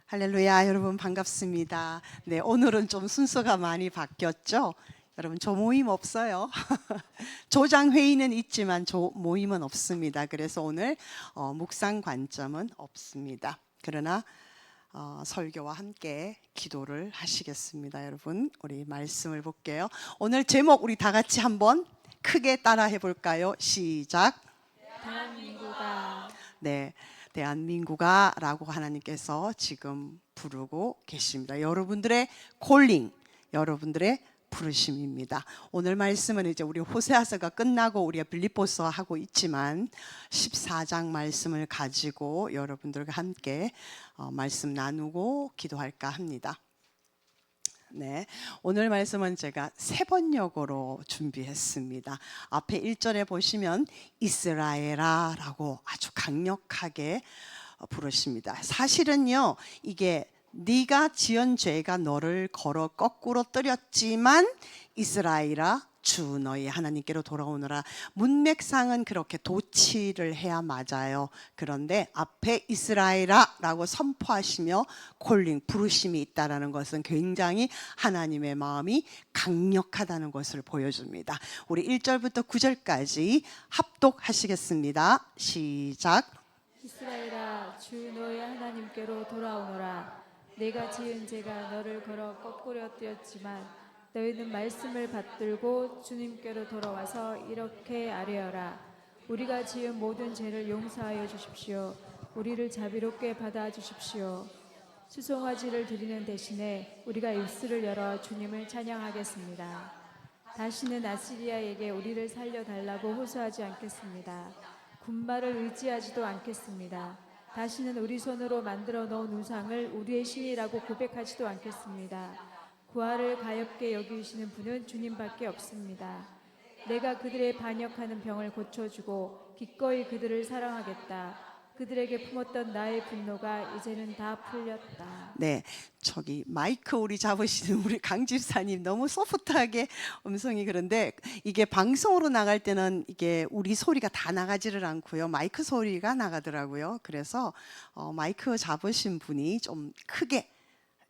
할렐루야, 여러분 반갑습니다. 네, 오늘은 좀 순서가 많이 바뀌었죠? 여러분 조 모임 없어요. 조장 회의는 있지만 조 모임은 없습니다. 그래서 오늘 묵상 관점은 없습니다. 그러나 설교와 함께 기도를 하시겠습니다. 여러분, 우리 말씀을 볼게요. 오늘 제목 우리 다 같이 한번 크게 따라해 볼까요? 시작. 대한민국아. 네, 대한민국아 라고 하나님께서 지금 부르고 계십니다. 여러분들의 콜링, 여러분들의 부르심입니다. 오늘 말씀은 이제 우리 호세아서가 끝나고 우리가 빌립보서 하고 있지만 14장 말씀을 가지고 여러분들과 함께 말씀 나누고 기도할까 합니다. 네, 오늘 말씀은 제가 세 번역으로 준비했습니다. 앞에 1절에 보시면 이스라엘아 라고 아주 강력하게 부르십니다. 사실은요, 이게 네가 지은 죄가 너를 걸어 거꾸로 떨었지만 이스라엘아 주 너희 하나님께로 돌아오너라. 문맥상은 그렇게 도치를 해야 맞아요. 그런데 앞에 이스라엘아 라고 선포하시며 콜링 부르심이 있다는 것은 굉장히 하나님의 마음이 강력하다는 것을 보여줍니다. 우리 1절부터 9절까지 합독하시겠습니다. 시작. 이스라엘아, 주 너의 하나님께로 돌아오너라. 내가 지은 죄가 너를 걸어 거꾸로 뛰었지만 너희는 말씀을 받들고 주님께로 돌아와서 이렇게 아뢰어라. 우리가 지은 모든 죄를 용서하여 주십시오. 우리를 자비롭게 받아 주십시오. 수송아지를 드리는 대신에 우리가 입술을 열어 주님을 찬양하겠습니다. 다시는 아시리아에게 우리를 살려달라고 호소하지 않겠습니다. 군발을 의지하지도 않겠습니다. 다시는 우리 손으로 만들어 놓은 우상을 우리의 신이라고 고백하지도 않겠습니다. 구하를 가엾게 여기시는 분은 주님밖에 없습니다. 내가 그들의 반역하는 병을 고쳐주고 기꺼이 그들을 사랑하겠다. 그들에게 품었던 나의 분노가 이제는 다 풀렸다. 네, 저기 마이크 우리 잡으시는 우리 강 집사님 너무 소프트하게 음성이 그런데 이게 방송으로 나갈 때는 이게 우리 소리가 다 나가지를 않고요. 마이크 소리가 나가더라고요. 그래서 마이크 잡으신 분이 좀 크게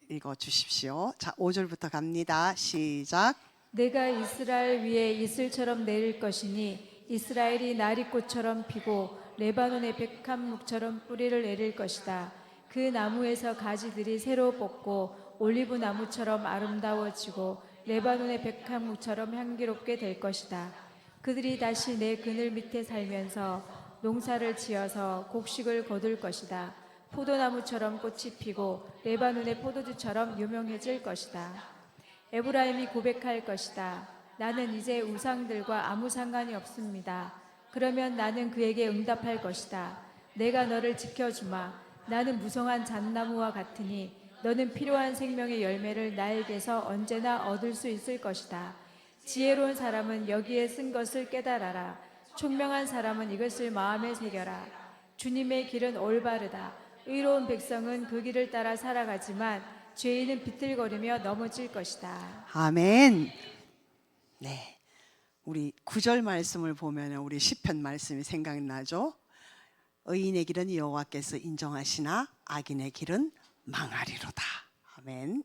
읽어 주십시오. 자, 5절부터 갑니다. 시작. 내가 이스라엘 위에 이슬처럼 내릴 것이니 이스라엘이 나리꽃처럼 피고 레바논의 백합목처럼 뿌리를 내릴 것이다. 그 나무에서 가지들이 새로 뽑고 올리브 나무처럼 아름다워지고 레바논의 백합목처럼 향기롭게 될 것이다. 그들이 다시 내 그늘 밑에 살면서 농사를 지어서 곡식을 거둘 것이다. 포도나무처럼 꽃이 피고 레바논의 포도주처럼 유명해질 것이다. 에브라임이 고백할 것이다. 나는 이제 우상들과 아무 상관이 없습니다. 그러면 나는 그에게 응답할 것이다. 내가 너를 지켜주마. 나는 무성한 잣나무와 같으니 너는 필요한 생명의 열매를 나에게서 언제나 얻을 수 있을 것이다. 지혜로운 사람은 여기에 쓴 것을 깨달아라. 총명한 사람은 이것을 마음에 새겨라. 주님의 길은 올바르다. 의로운 백성은 그 길을 따라 살아가지만 죄인은 비틀거리며 넘어질 것이다. 아멘. 네, 우리 9절 말씀을 보면 우리 시편 말씀이 생각나죠. 의인의 길은 여호와께서 인정하시나 악인의 길은 망하리로다. 아멘.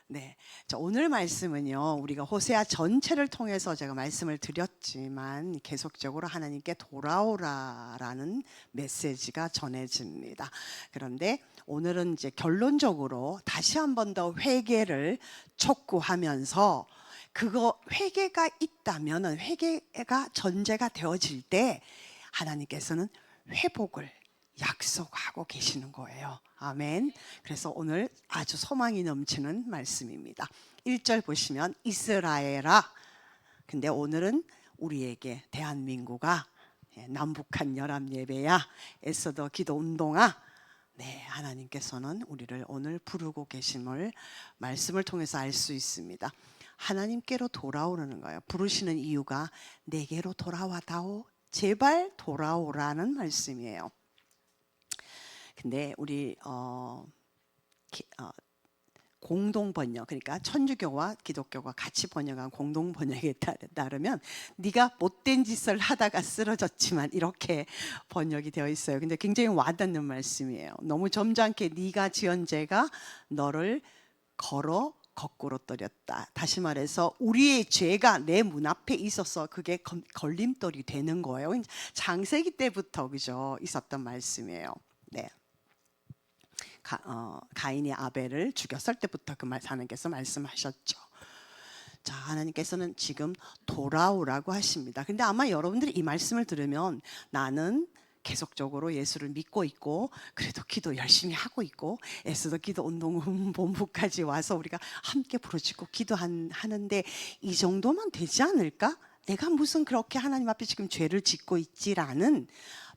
네, 자, 오늘 말씀은요, 우리가 호세아 전체를 통해서 제가 말씀을 드렸지만 계속적으로 하나님께 돌아오라라는 메시지가 전해집니다. 그런데 오늘은 이제 결론적으로 다시 한 번 더 회개를 촉구하면서 그거 회개가 있다면은 회개가 전제가 되어질 때 하나님께서는 회복을 약속하고 계시는 거예요. 아멘. 그래서 오늘 아주 소망이 넘치는 말씀입니다. 1절 보시면 이스라엘아. 근데 오늘은 우리에게 대한민국아, 남북한 연합 예배야, 에서더 기도 운동아. 네, 하나님께서는 우리를 오늘 부르고 계심을 말씀을 통해서 알 수 있습니다. 하나님께로 돌아오라는 거예요. 부르시는 이유가 내게로 돌아와다오, 제발 돌아오라는 말씀이에요. 근데 우리 공동 번역, 그러니까 천주교와 기독교가 같이 번역한 공동 번역에 따르면 네가 못된 짓을 하다가 쓰러졌지만 이렇게 번역이 되어 있어요. 근데 굉장히 와닿는 말씀이에요. 너무 점잖게 네가 지은 죄가 너를 걸어 거꾸로 떨렸다. 다시 말해서 우리의 죄가 내 문 앞에 있어서 그게 걸림돌이 되는 거예요. 창세기 때부터 그죠 있었던 말씀이에요. 네. 가인이 아벨을 죽였을 때부터 그 말 하나님께서 말씀하셨죠. 자, 하나님께서는 지금 돌아오라고 하십니다. 근데 아마 여러분들이 이 말씀을 들으면 나는 계속적으로 예수를 믿고 있고 그래도 기도 열심히 하고 있고 에스더 기도 운동 본부까지 와서 우리가 함께 부르짖고 기도하는데 이 정도만 되지 않을까? 내가 무슨 그렇게 하나님 앞에 지금 죄를 짓고 있지라는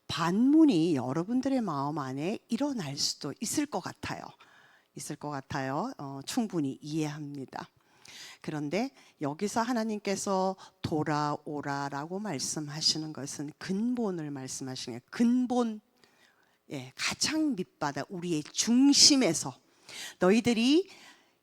반문이 여러분들의 마음 안에 일어날 수도 있을 것 같아요. 충분히 이해합니다. 그런데 여기서 하나님께서 돌아오라라고 말씀하시는 것은 근본을 말씀하시는 거예요. 근본, 가장 밑바닥 우리의 중심에서 너희들이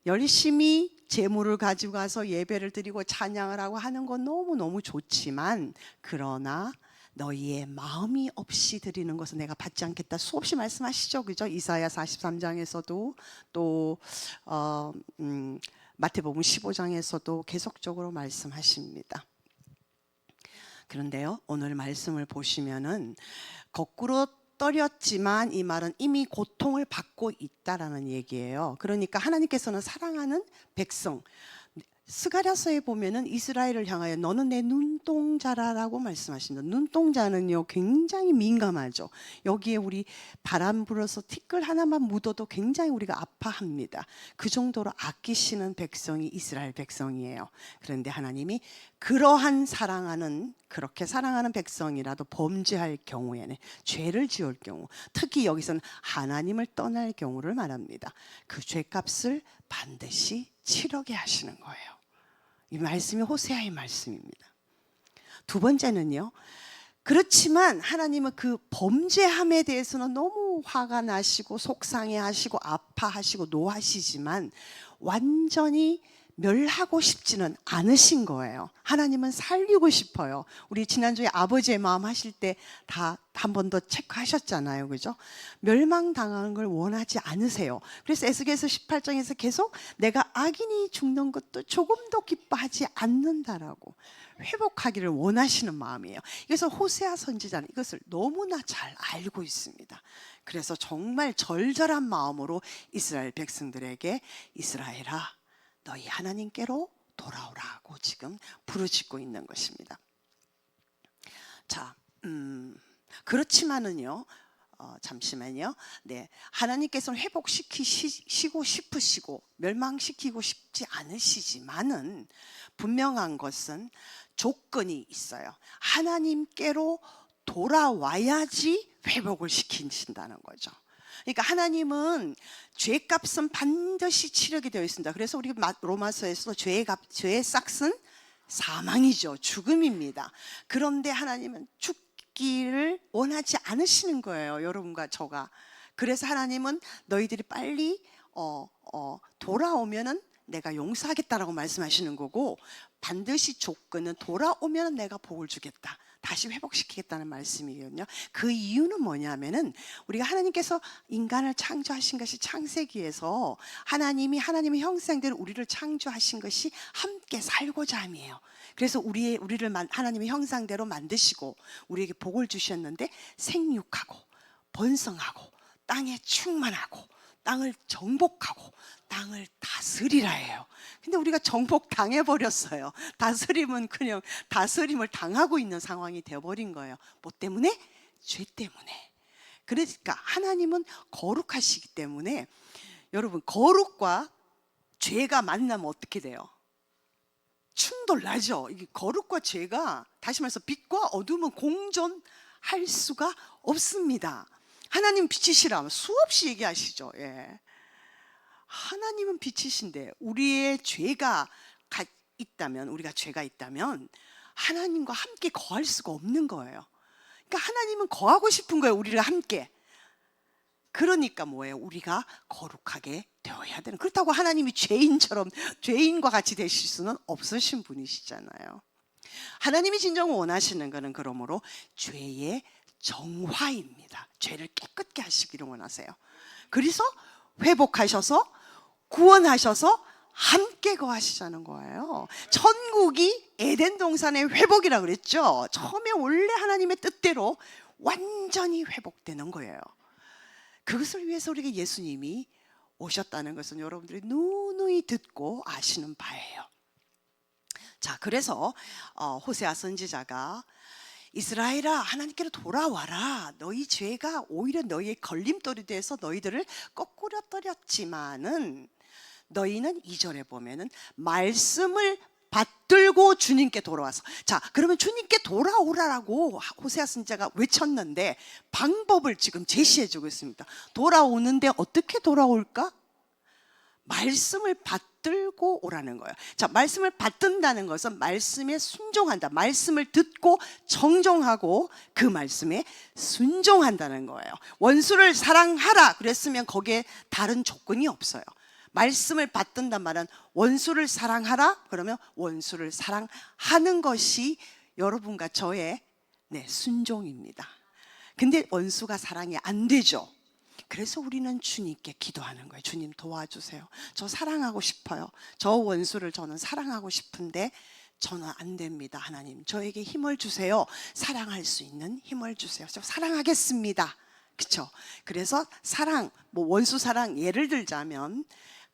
열심히 재물을 가지고 가서 예배를 드리고 찬양을 하고 하는 건 너무너무 좋지만 그러나 너희의 마음이 없이 드리는 것은 내가 받지 않겠다. 수없이 말씀하시죠. 그죠? 이사야 43장에서도 또 마태복음 15장에서도 계속적으로 말씀하십니다. 그런데요, 오늘 말씀을 보시면은 거꾸로 떨렸지만 이 말은 이미 고통을 받고 있다라는 얘기예요. 그러니까 하나님께서는 사랑하는 백성, 스가랴서에 보면은 이스라엘을 향하여 너는 내 눈동자라라고 말씀하십니다. 눈동자는요 굉장히 민감하죠. 여기에 우리 바람 불어서 티끌 하나만 묻어도 굉장히 우리가 아파합니다. 그 정도로 아끼시는 백성이 이스라엘 백성이에요. 그런데 하나님이 그렇게 사랑하는 백성이라도 범죄할 경우에는 죄를 지을 경우, 특히 여기서는 하나님을 떠날 경우를 말합니다. 그 죄값을 반드시 치르게 하시는 거예요. 이 말씀이 호세아의 말씀입니다. 두 번째는요, 그렇지만 하나님은 그 범죄함에 대해서는 너무 화가 나시고 속상해하시고 아파하시고 노하시지만 완전히 멸하고 싶지는 않으신 거예요. 하나님은 살리고 싶어요. 우리 지난주에 아버지의 마음 하실 때 다 한 번 더 체크하셨잖아요. 그죠? 멸망당하는 걸 원하지 않으세요. 그래서 에스겔서 18장에서 계속 내가 악인이 죽는 것도 조금도 기뻐하지 않는다라고 회복하기를 원하시는 마음이에요. 그래서 호세아 선지자는 이것을 너무나 잘 알고 있습니다. 그래서 정말 절절한 마음으로 이스라엘 백성들에게 이스라엘아 너희 하나님께로 돌아오라고 지금 부르짖고 있는 것입니다. 자, 그렇지만은요, 잠시만요. 네, 하나님께서는 회복시키시고 싶으시고 멸망시키고 싶지 않으시지만은 분명한 것은 조건이 있어요. 하나님께로 돌아와야지 회복을 시키신다는 거죠. 그러니까 하나님은 죄값은 반드시 치르게 되어 있습니다. 그래서 우리 로마서에서 죄의 싹은 사망이죠. 죽음입니다. 그런데 하나님은 죽기를 원하지 않으시는 거예요. 여러분과 저가. 그래서 하나님은 너희들이 빨리 돌아오면은 내가 용서하겠다라고 말씀하시는 거고 반드시 조건은 돌아오면 내가 복을 주겠다. 다시 회복시키겠다는 말씀이거든요. 그 이유는 뭐냐면은 우리가 하나님께서 인간을 창조하신 것이 창세기에서 하나님의 형상대로 우리를 창조하신 것이 함께 살고자 함이에요. 그래서 우리를 하나님의 형상대로 만드시고 우리에게 복을 주셨는데 생육하고 번성하고 땅에 충만하고 땅을 정복하고 땅을 다스리라 해요. 근데 우리가 정복 당해버렸어요. 다스림은 그냥 다스림을 당하고 있는 상황이 되어버린 거예요. 뭐 때문에? 죄 때문에. 그러니까 하나님은 거룩하시기 때문에 여러분 거룩과 죄가 만나면 어떻게 돼요? 충돌 나죠. 이게 거룩과 죄가 다시 말해서 빛과 어둠은 공존할 수가 없습니다. 하나님 빛이시라면 수없이 얘기하시죠. 예. 하나님은 빛이신데 우리의 죄가 있다면 우리가 죄가 있다면 하나님과 함께 거할 수가 없는 거예요. 그러니까 하나님은 거하고 싶은 거예요. 우리를 함께. 그러니까 뭐예요? 우리가 거룩하게 되어야 되는. 그렇다고 하나님이 죄인과 같이 되실 수는 없으신 분이시잖아요. 하나님이 진정 원하시는 것은 그러므로 죄의 정화입니다. 죄를 깨끗게 하시기를 원하세요. 그래서 회복하셔서 구원하셔서 함께 거하시자는 거예요. 천국이 에덴 동산의 회복이라고 그랬죠. 처음에 원래 하나님의 뜻대로 완전히 회복되는 거예요. 그것을 위해서 우리가 예수님이 오셨다는 것은 여러분들이 누누이 듣고 아시는 바예요. 자, 그래서 호세아 선지자가 이스라엘아, 하나님께로 돌아와라. 너희 죄가 오히려 너희의 걸림돌이 돼서 너희들을 거꾸로 떨었지만은 너희는 2절에 보면은 말씀을 받들고 주님께 돌아와서, 자, 그러면 주님께 돌아오라라고 호세아 선지자가 외쳤는데 방법을 지금 제시해 주고 있습니다. 돌아오는데 어떻게 돌아올까? 말씀을 받들고 오라는 거예요. 자, 말씀을 받든다는 것은 말씀에 순종한다. 말씀을 듣고 정정하고 그 말씀에 순종한다는 거예요. 원수를 사랑하라 그랬으면 거기에 다른 조건이 없어요. 말씀을 받든단 말은 원수를 사랑하라 그러면 원수를 사랑하는 것이 여러분과 저의 순종입니다. 근데 원수가 사랑이 안 되죠. 그래서 우리는 주님께 기도하는 거예요. 주님 도와주세요. 저 사랑하고 싶어요. 저 원수를 저는 사랑하고 싶은데 저는 안 됩니다. 하나님 저에게 힘을 주세요. 사랑할 수 있는 힘을 주세요. 저 사랑하겠습니다. 그렇죠? 그래서 사랑, 원수 사랑 예를 들자면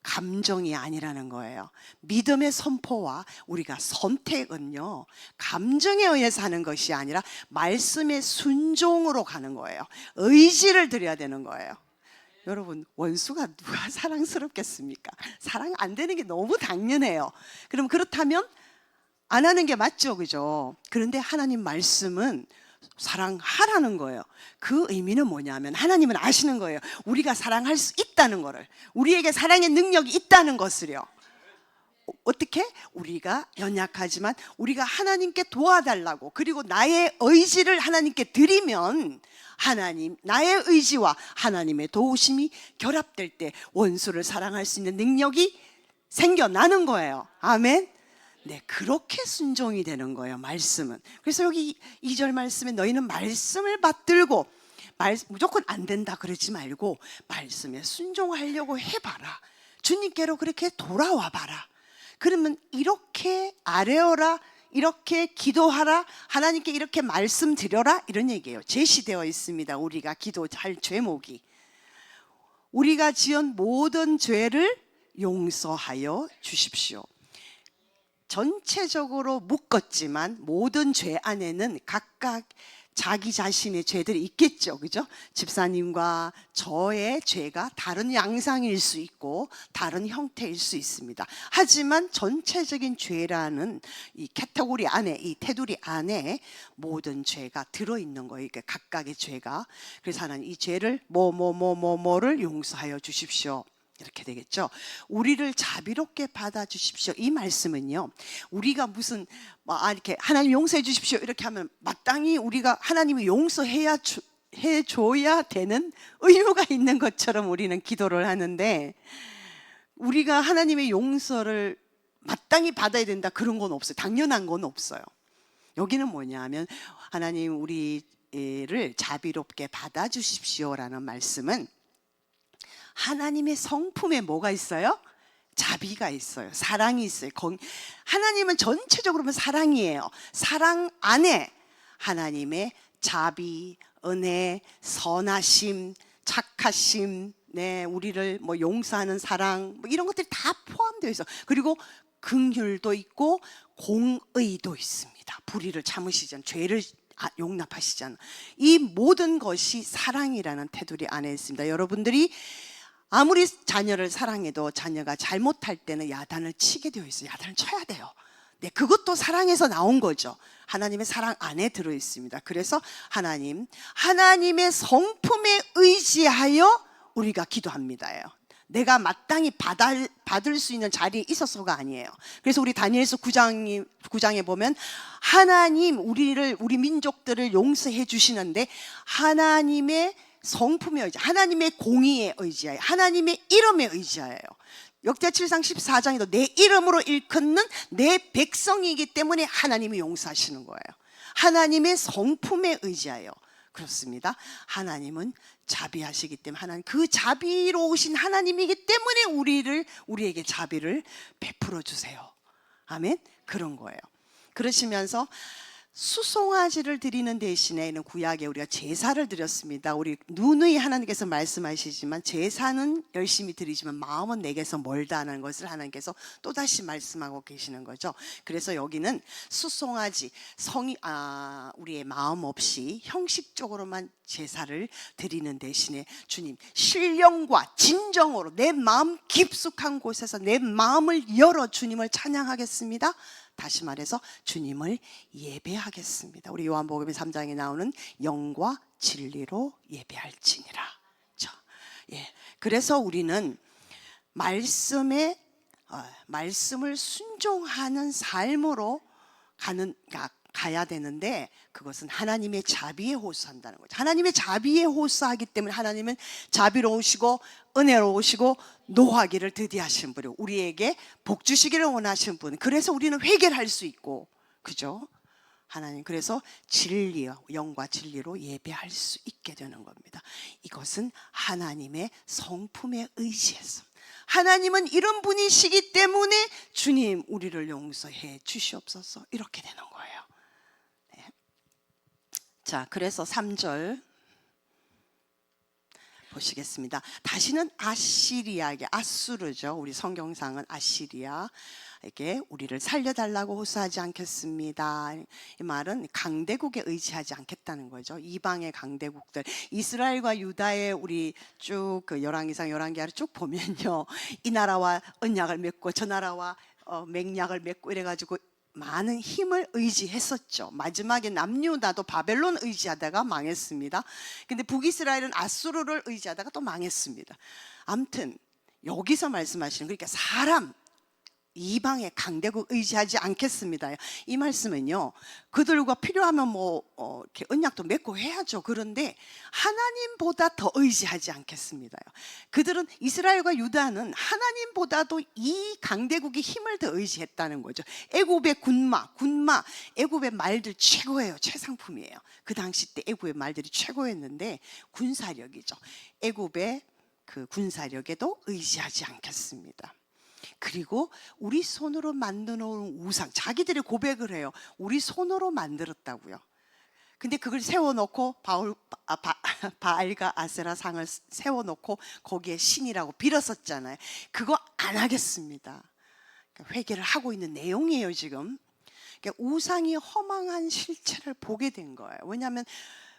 감정이 아니라는 거예요. 믿음의 선포와 우리가 선택은요, 감정에 의해서 하는 것이 아니라 말씀의 순종으로 가는 거예요. 의지를 드려야 되는 거예요. 여러분, 원수가 누가 사랑스럽겠습니까? 사랑 안 되는 게 너무 당연해요. 그럼 그렇다면 안 하는 게 맞죠, 그죠? 그런데 하나님 말씀은 사랑하라는 거예요. 그 의미는 뭐냐면 하나님은 아시는 거예요. 우리가 사랑할 수 있다는 거를, 우리에게 사랑의 능력이 있다는 것을요. 어떻게? 우리가 연약하지만 우리가 하나님께 도와달라고, 그리고 나의 의지를 하나님께 드리면 하나님, 나의 의지와 하나님의 도우심이 결합될 때 원수를 사랑할 수 있는 능력이 생겨나는 거예요. 아멘. 네, 그렇게 순종이 되는 거예요, 말씀은. 그래서 여기 2절 말씀에 너희는 말씀을 받들고, 무조건 안 된다 그러지 말고 말씀에 순종하려고 해봐라. 주님께로 그렇게 돌아와 봐라. 그러면 이렇게 아뢰어라, 이렇게 기도하라, 하나님께 이렇게 말씀드려라, 이런 얘기예요. 제시되어 있습니다. 우리가 기도할 제목이 우리가 지은 모든 죄를 용서하여 주십시오. 전체적으로 묶었지만 모든 죄 안에는 각각 자기 자신의 죄들이 있겠죠, 그죠? 집사님과 저의 죄가 다른 양상일 수 있고 다른 형태일 수 있습니다. 하지만 전체적인 죄라는 이 카테고리 안에, 이 테두리 안에 모든 죄가 들어있는 거예요. 이게 각각의 죄가. 그래서 하나님 이 죄를 뭐를 용서하여 주십시오, 이렇게 되겠죠. 우리를 자비롭게 받아주십시오. 이 말씀은요, 우리가 무슨 이렇게 하나님 용서해 주십시오 이렇게 하면 마땅히 우리가 하나님이 용서해야 해줘야 되는 의무가 있는 것처럼 우리는 기도를 하는데, 우리가 하나님의 용서를 마땅히 받아야 된다 그런 건 없어요. 당연한 건 없어요. 여기는 뭐냐면 하나님 우리를 자비롭게 받아주십시오라는 말씀은 하나님의 성품에 뭐가 있어요? 자비가 있어요. 사랑이 있어요. 하나님은 전체적으로 보면 사랑이에요. 사랑 안에 하나님의 자비, 은혜, 선하심, 착하심, 우리를 용서하는 사랑, 이런 것들이 다 포함되어 있어요. 그리고 긍휼도 있고 공의도 있습니다. 불의를 참으시잖아요. 죄를 용납하시잖아요. 이 모든 것이 사랑이라는 테두리 안에 있습니다. 여러분들이 아무리 자녀를 사랑해도 자녀가 잘못할 때는 야단을 치게 되어 있어요. 야단을 쳐야 돼요. 네, 그것도 사랑에서 나온 거죠. 하나님의 사랑 안에 들어 있습니다. 그래서 하나님의 성품에 의지하여 우리가 기도합니다예요. 내가 마땅히 받을 수 있는 자리에 있어서가 아니에요. 그래서 우리 다니엘서 9장에 보면 하나님 우리 민족들을 용서해 주시는데 하나님의 성품에 의지, 하나님의 공의에 의지하여, 하나님의 이름에 의지하여. 역대칠상 14장에도 내 이름으로 일컫는 내 백성이기 때문에 하나님이 용서하시는 거예요. 하나님의 성품에 의지하여. 그렇습니다. 하나님은 자비하시기 때문에, 하나님 그 자비로우신 하나님이기 때문에 우리에게 자비를 베풀어 주세요. 아멘. 그런 거예요. 그러시면서 수송아지를 드리는 대신에는 구약에 우리가 제사를 드렸습니다. 우리 누누이 하나님께서 말씀하시지만 제사는 열심히 드리지만 마음은 내게서 멀다는 것을 하나님께서 또다시 말씀하고 계시는 거죠. 그래서 여기는 수송아지, 우리의 마음 없이 형식적으로만 제사를 드리는 대신에 주님 신령과 진정으로 내 마음 깊숙한 곳에서 내 마음을 열어 주님을 찬양하겠습니다. 다시 말해서 주님을 예배하겠습니다. 우리 요한복음 3장에 나오는 영과 진리로 예배할지니라. 그래서 우리는 말씀을 순종하는 삶으로 가야 되는데, 그것은 하나님의 자비에 호소한다는 거죠. 하나님의 자비에 호소하기 때문에 하나님은 자비로우시고 은혜로우시고 노하기를 드디하신 분이고 우리에게 복 주시기를 원하시는 분. 그래서 우리는 회개를 할 수 있고, 그죠? 하나님, 그래서 진리와 영과 진리로 예배할 수 있게 되는 겁니다. 이것은 하나님의 성품에 의지해서, 하나님은 이런 분이시기 때문에 주님 우리를 용서해 주시옵소서, 이렇게 되는 거예요. 네. 자, 그래서 3절 보시겠습니다. 다시는 아시리아에게, 아수르죠. 우리 성경상은 아시리아에게 우리를 살려달라고 호소하지 않겠습니다. 이 말은 강대국에 의지하지 않겠다는 거죠. 이방의 강대국들, 이스라엘과 유다의 우리 쭉 그 열왕기상 열왕기하를 쭉 보면요, 이 나라와 언약을 맺고 저 나라와 맹약을 맺고 이래가지고 많은 힘을 의지했었죠. 마지막에 남유다도 바벨론 의지하다가 망했습니다. 근데 북이스라엘은 아수르를 의지하다가 또 망했습니다. 아무튼 여기서 말씀하시는, 그러니까 사람, 이방의 강대국 의지하지 않겠습니다. 이 말씀은요, 그들과 필요하면 이렇게 언약도 맺고 해야죠. 그런데 하나님보다 더 의지하지 않겠습니다. 그들은, 이스라엘과 유다는 하나님보다도 이 강대국의 힘을 더 의지했다는 거죠. 애굽의 군마, 애굽의 말들 최고예요. 최상품이에요. 그 당시 때 애굽의 말들이 최고였는데 군사력이죠. 애굽의 그 군사력에도 의지하지 않겠습니다. 그리고 우리 손으로 만들어 놓은 우상, 자기들이 고백을 해요. 우리 손으로 만들었다고요. 근데 그걸 세워놓고 바알과 아세라 상을 세워놓고 거기에 신이라고 빌었었잖아요. 그거 안 하겠습니다. 그러니까 회개를 하고 있는 내용이에요 지금. 그러니까 우상이 허망한 실체를 보게 된 거예요. 왜냐하면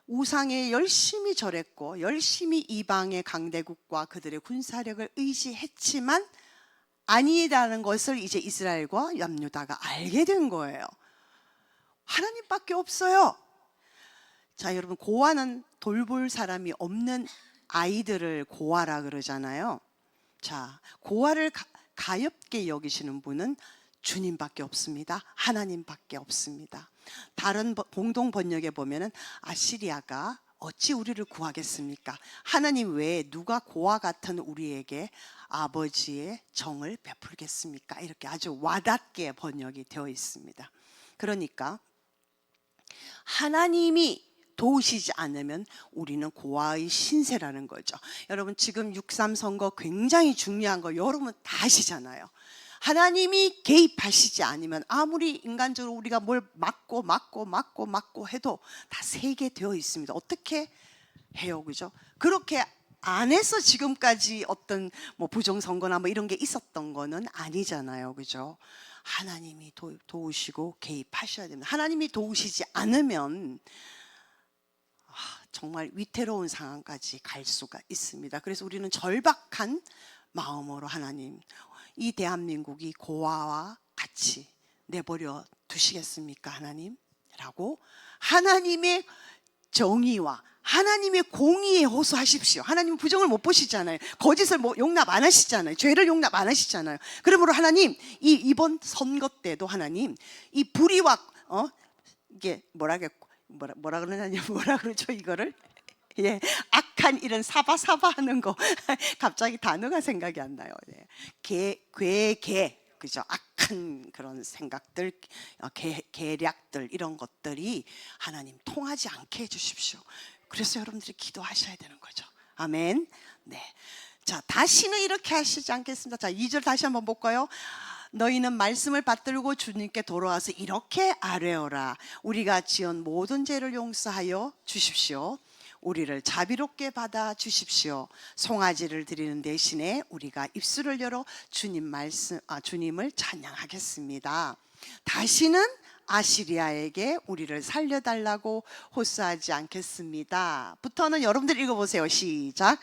우상에 열심히 절했고 열심히 이방의 강대국과 그들의 군사력을 의지했지만 아니라는 것을 이제 이스라엘과 남유다가 알게 된 거예요. 하나님밖에 없어요. 자, 여러분, 고아는 돌볼 사람이 없는 아이들을 고아라 그러잖아요. 자, 고아를 가엾게 여기시는 분은 주님밖에 없습니다. 하나님밖에 없습니다. 다른 공동 번역에 보면은 아시리아가 어찌 우리를 구하겠습니까? 하나님 외에 누가 고아 같은 우리에게 아버지의 정을 베풀겠습니까? 이렇게 아주 와닿게 번역이 되어 있습니다. 그러니까 하나님이 도우시지 않으면 우리는 고아의 신세라는 거죠. 여러분, 지금 6.3 선거 굉장히 중요한 거 여러분 다 아시잖아요. 하나님이 개입하시지 않으면 아무리 인간적으로 우리가 뭘 막고 해도 다 세계되어 있습니다. 어떻게 해요, 그죠? 그렇게 안 해서 지금까지 어떤 부정선거나 이런 게 있었던 거는 아니잖아요, 그죠? 하나님이 도우시고 개입하셔야 됩니다. 하나님이 도우시지 않으면 정말 위태로운 상황까지 갈 수가 있습니다. 그래서 우리는 절박한 마음으로 하나님, 이 대한민국이 고아와 같이 내버려 두시겠습니까, 하나님? 라고 하나님의 정의와 하나님의 공의에 호소하십시오. 하나님은 부정을 못 보시잖아요. 거짓을 용납 안 하시잖아요. 죄를 용납 안 하시잖아요. 그러므로 하나님, 이번 선거 때도 하나님, 이 불의와 이게 뭐라 그러죠 이거를? 예, 악한 이런 사바사바 하는 거 갑자기 단어가 생각이 안 나요. 네. 괴계, 그죠? 악한 그런 생각들, 계략들 이런 것들이 하나님 통하지 않게 해주십시오. 그래서 여러분들이 기도하셔야 되는 거죠. 아멘. 네. 자, 다시는 이렇게 하시지 않겠습니다. 자, 2절 다시 한번 볼까요? 너희는 말씀을 받들고 주님께 돌아와서 이렇게 아뢰어라. 우리가 지은 모든 죄를 용서하여 주십시오. 우리를 자비롭게 받아 주십시오. 송아지를 드리는 대신에 우리가 입술을 열어 주님을 찬양하겠습니다. 다시는 아시리아에게 우리를 살려달라고 호소하지 않겠습니다. 부터는 여러분들 읽어보세요. 시작.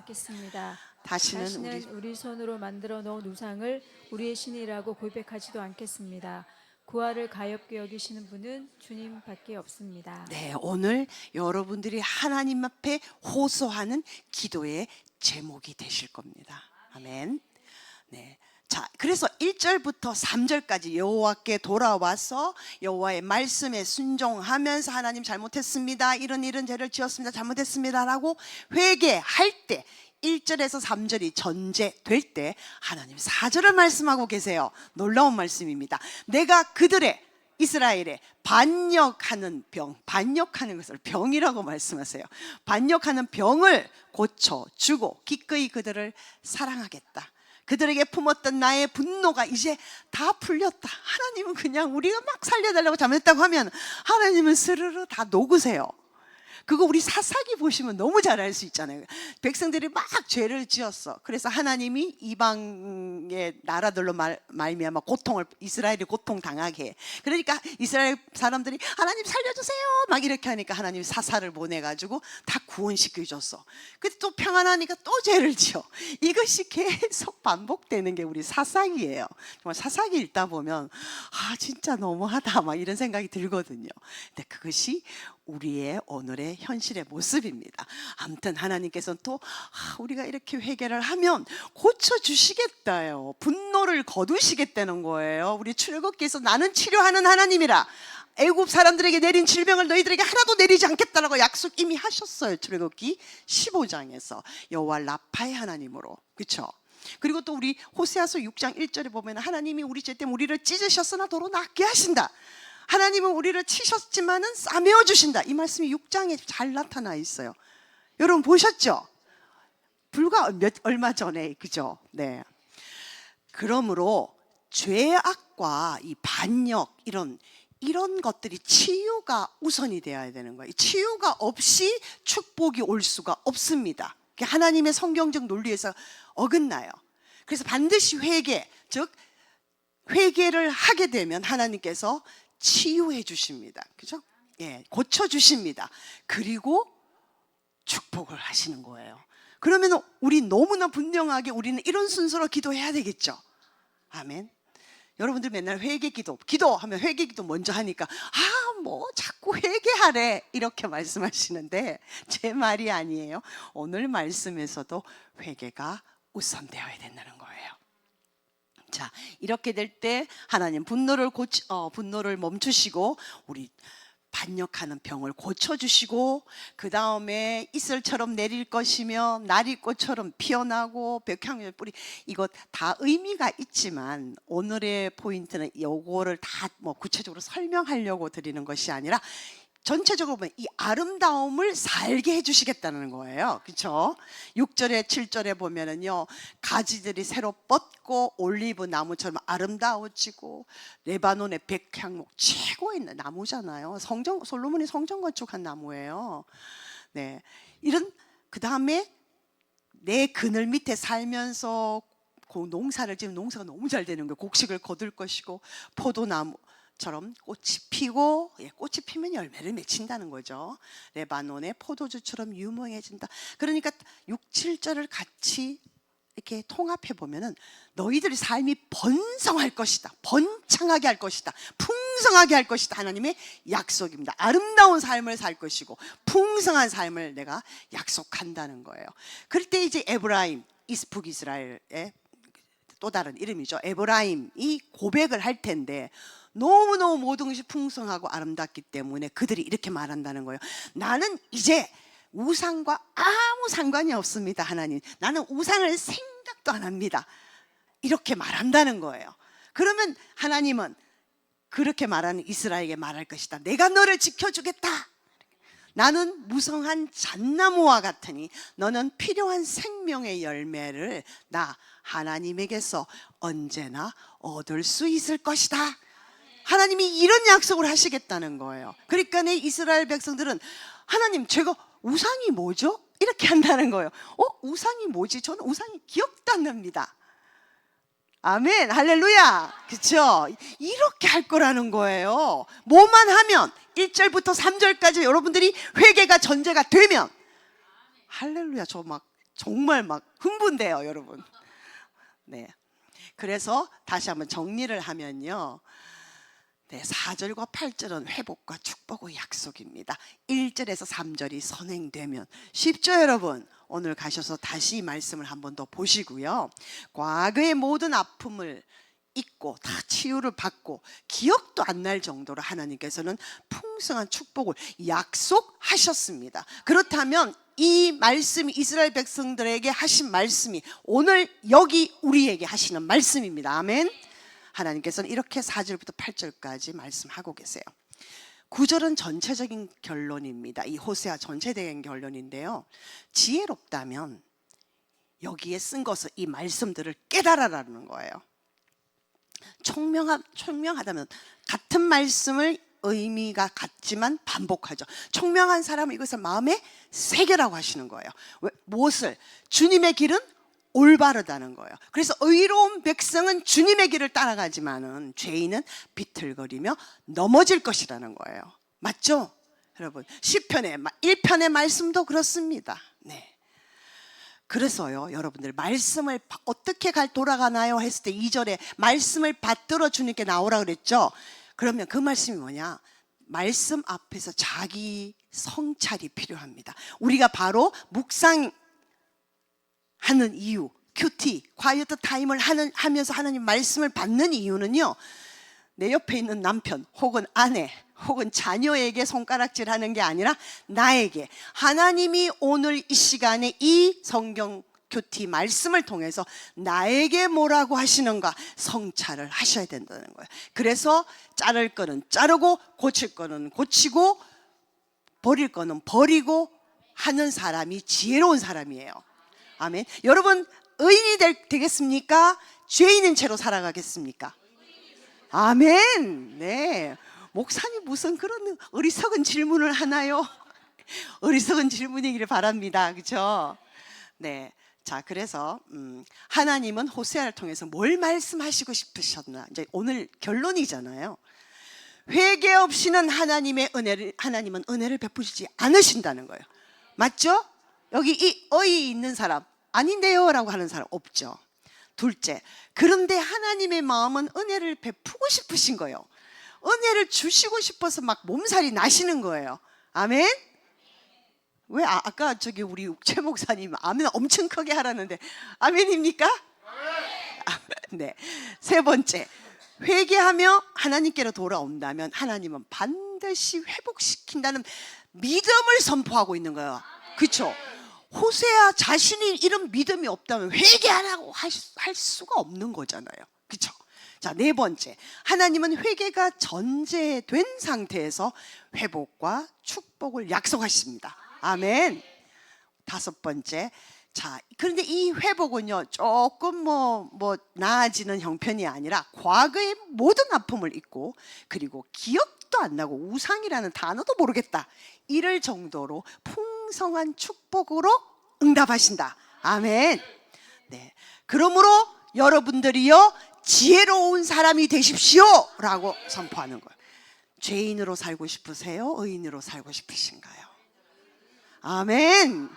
않겠습니다. 다시는 우리 손으로 만들어 놓은 우상을 우리의 신이라고 고백하지도 않겠습니다. 구하를 가엾게 여기시는 분은 주님밖에 없습니다. 네, 오늘 여러분들이 하나님 앞에 호소하는 기도의 제목이 되실 겁니다. 아멘. 네. 자, 그래서 1절부터 3절까지 여호와께 돌아와서 여호와의 말씀에 순종하면서 하나님 잘못했습니다. 이런 죄를 지었습니다. 잘못했습니다라고 회개할 때 1절에서 3절이 전제될 때 하나님 4절을 말씀하고 계세요. 놀라운 말씀입니다. 내가 그들의 이스라엘의 반역하는 것을 병이라고 말씀하세요. 반역하는 병을 고쳐주고 기꺼이 그들을 사랑하겠다. 그들에게 품었던 나의 분노가 이제 다 풀렸다. 하나님은 그냥 우리가 막 살려달라고 잘못했다고 하면 하나님은 스르르 다 녹으세요. 그거 우리 사사기 보시면 너무 잘 알 수 있잖아요. 백성들이 막 죄를 지었어. 그래서 하나님이 이방의 나라들로 말미암아 이스라엘이 고통 당하게 해. 그러니까 이스라엘 사람들이 하나님 살려주세요 막 이렇게 하니까 하나님이 사사를 보내가지고 다 구원시켜줬어. 근데 또 평안하니까 또 죄를 지어. 이것이 계속 반복되는 게 우리 사사기예요. 정말 사사기 읽다 보면 진짜 너무하다 막 이런 생각이 들거든요. 근데 그것이 우리의 오늘의 현실의 모습입니다. 아무튼 하나님께서는 또 우리가 이렇게 회개를 하면 고쳐주시겠다요. 분노를 거두시겠다는 거예요. 우리 출애굽기에서 나는 치료하는 하나님이라 애굽 사람들에게 내린 질병을 너희들에게 하나도 내리지 않겠다라고 약속 이미 하셨어요. 출애굽기 15장에서 여호와 라파의 하나님으로. 그렇죠? 그리고 또 우리 호세아서 6장 1절에 보면 하나님이 우리 죄 때문에 우리를 찢으셨으나 도로 낫게 하신다. 하나님은 우리를 치셨지만은 싸매어 주신다. 이 말씀이 6장에 잘 나타나 있어요. 여러분 보셨죠? 불과 얼마 전에, 그죠? 네. 그러므로 죄악과 이 반역 이런 것들이 치유가 우선이 되어야 되는 거예요. 치유가 없이 축복이 올 수가 없습니다. 하나님의 성경적 논리에서 어긋나요. 그래서 반드시 즉 회개를 하게 되면 하나님께서 치유해 주십니다. 그죠? 예, 고쳐 주십니다. 그리고 축복을 하시는 거예요. 그러면 우리 너무나 분명하게 우리는 이런 순서로 기도해야 되겠죠. 아멘. 여러분들 맨날 기도하면 회개기도 먼저 하니까 뭐 자꾸 회개하래 이렇게 말씀하시는데 제 말이 아니에요. 오늘 말씀에서도 회개가 우선되어야 된다는 거예요. 자, 이렇게 될 때 하나님 분노를 멈추시고 우리 반역하는 병을 고쳐주시고 그 다음에 이슬처럼 내릴 것이며 나리꽃처럼 피어나고 백향의 뿌리 이것 다 의미가 있지만 오늘의 포인트는 요거를 다 구체적으로 설명하려고 드리는 것이 아니라 전체적으로 보면 이 아름다움을 살게 해주시겠다는 거예요. 그렇죠? 6절에 7절에 보면은요 가지들이 새로 뻗고 올리브 나무처럼 아름다워지고 레바논의 백향목 최고의 나무잖아요. 솔로몬이 성전 건축한 나무예요. 네, 그 다음에 내 그늘 밑에 살면서 농사를 지으면 농사가 너무 잘 되는 거예요. 곡식을 거둘 것이고 포도나무처럼 꽃이 피고 꽃이 피면 열매를 맺힌다는 거죠. 레바논의 포도주처럼 유명해진다. 그러니까 6, 7절을 같이 이렇게 통합해 보면은 너희들의 삶이 번성할 것이다. 번창하게 할 것이다. 풍성하게 할 것이다. 하나님의 약속입니다. 아름다운 삶을 살 것이고 풍성한 삶을 내가 약속한다는 거예요. 그럴 때 이제 북이스라엘의 또 다른 이름이죠. 에브라임이 고백을 할 텐데 너무너무 모든 것이 풍성하고 아름답기 때문에 그들이 이렇게 말한다는 거예요. 나는 이제 우상과 아무 상관이 없습니다. 하나님, 나는 우상을 생각도 안 합니다. 이렇게 말한다는 거예요. 그러면 하나님은 그렇게 말하는 이스라엘에게 말할 것이다. 내가 너를 지켜주겠다. 나는 무성한 잣나무와 같으니 너는 필요한 생명의 열매를 나 하나님에게서 언제나 얻을 수 있을 것이다. 하나님이 이런 약속을 하시겠다는 거예요. 그러니까 이스라엘 백성들은 하나님, 제가 우상이 뭐죠? 이렇게 한다는 거예요. 우상이 뭐지? 저는 우상이 기억도 안 납니다. 아멘, 할렐루야. 그렇죠? 이렇게 할 거라는 거예요. 뭐만 하면 1절부터 3절까지 여러분들이 회개가 전제가 되면, 할렐루야. 저 정말 흥분돼요, 여러분. 네. 그래서 다시 한번 정리를 하면요. 네, 4절과 8절은 회복과 축복의 약속입니다. 1절에서 3절이 선행되면 쉽죠, 여러분? 오늘 가셔서 다시 이 말씀을 한 번 더 보시고요. 과거의 모든 아픔을 잊고 다 치유를 받고 기억도 안 날 정도로 하나님께서는 풍성한 축복을 약속하셨습니다. 그렇다면 이 말씀이 이스라엘 백성들에게 하신 말씀이 오늘 여기 우리에게 하시는 말씀입니다. 아멘. 하나님께서는 이렇게 4절부터 8절까지 말씀하고 계세요. 9절은 전체적인 결론입니다. 이 호세아 전체적인 결론인데요. 지혜롭다면 여기에 쓴 것을, 이 말씀들을 깨달아라는 거예요. 총명하다면 같은 말씀을 의미가 같지만 반복하죠. 총명한 사람은 이것을 마음에 새겨라고 하시는 거예요. 무엇을? 주님의 길은 올바르다는 거예요. 그래서 의로운 백성은 주님의 길을 따라가지만은 죄인은 비틀거리며 넘어질 것이라는 거예요. 맞죠? 여러분, 시편의 1편의 말씀도 그렇습니다. 네. 그래서요, 여러분들 말씀을 어떻게 돌아가나요? 했을 때 2절에 말씀을 받들어 주님께 나오라 그랬죠. 그러면 그 말씀이 뭐냐? 말씀 앞에서 자기 성찰이 필요합니다. 우리가 바로 묵상 하는 이유, 큐티, 콰이어트 타임을 하면서 하나님 말씀을 받는 이유는요, 내 옆에 있는 남편 혹은 아내 혹은 자녀에게 손가락질 하는 게 아니라 나에게, 하나님이 오늘 이 시간에 이 성경 큐티 말씀을 통해서 나에게 뭐라고 하시는가 성찰을 하셔야 된다는 거예요. 그래서 자를 거는 자르고 고칠 거는 고치고 버릴 거는 버리고 하는 사람이 지혜로운 사람이에요. 아멘. 여러분, 의인이 되겠습니까? 죄인인 채로 살아가겠습니까? 아멘. 네. 목사님 무슨 그런 어리석은 질문을 하나요? 어리석은 질문이기를 바랍니다. 그렇죠? 네. 자, 그래서 하나님은 호세아를 통해서 뭘 말씀하시고 싶으셨나? 이제 오늘 결론이잖아요. 회개 없이는 하나님은 은혜를 베푸시지 않으신다는 거예요. 맞죠? 여기 이 어이 있는 사람, 아닌데요 라고 하는 사람 없죠. 둘째, 그런데 하나님의 마음은 은혜를 베푸고 싶으신 거예요. 은혜를 주시고 싶어서 막 몸살이 나시는 거예요. 아멘? 왜 아까 우리 최 목사님 아멘 엄청 크게 하라는데 아멘입니까? 네. 세 번째, 회개하며 하나님께로 돌아온다면 하나님은 반드시 회복시킨다는 믿음을 선포하고 있는 거예요. 그렇죠? 호세아 자신이 이런 믿음이 없다면 회개하라고 할 수가 없는 거잖아요. 그렇죠? 자, 네 번째, 하나님은 회개가 전제된 상태에서 회복과 축복을 약속하십니다. 아멘. 다섯 번째, 자, 그런데 이 회복은요 조금 나아지는 형편이 아니라 과거의 모든 아픔을 잊고 그리고 기억도 안 나고 우상이라는 단어도 모르겠다 이럴 정도로 풍성한 축복으로 응답하신다. 아멘. 네. 그러므로 여러분들이요 지혜로운 사람이 되십시오 라고 선포하는 거예요. 죄인으로 살고 싶으세요? 의인으로 살고 싶으신가요? 아멘.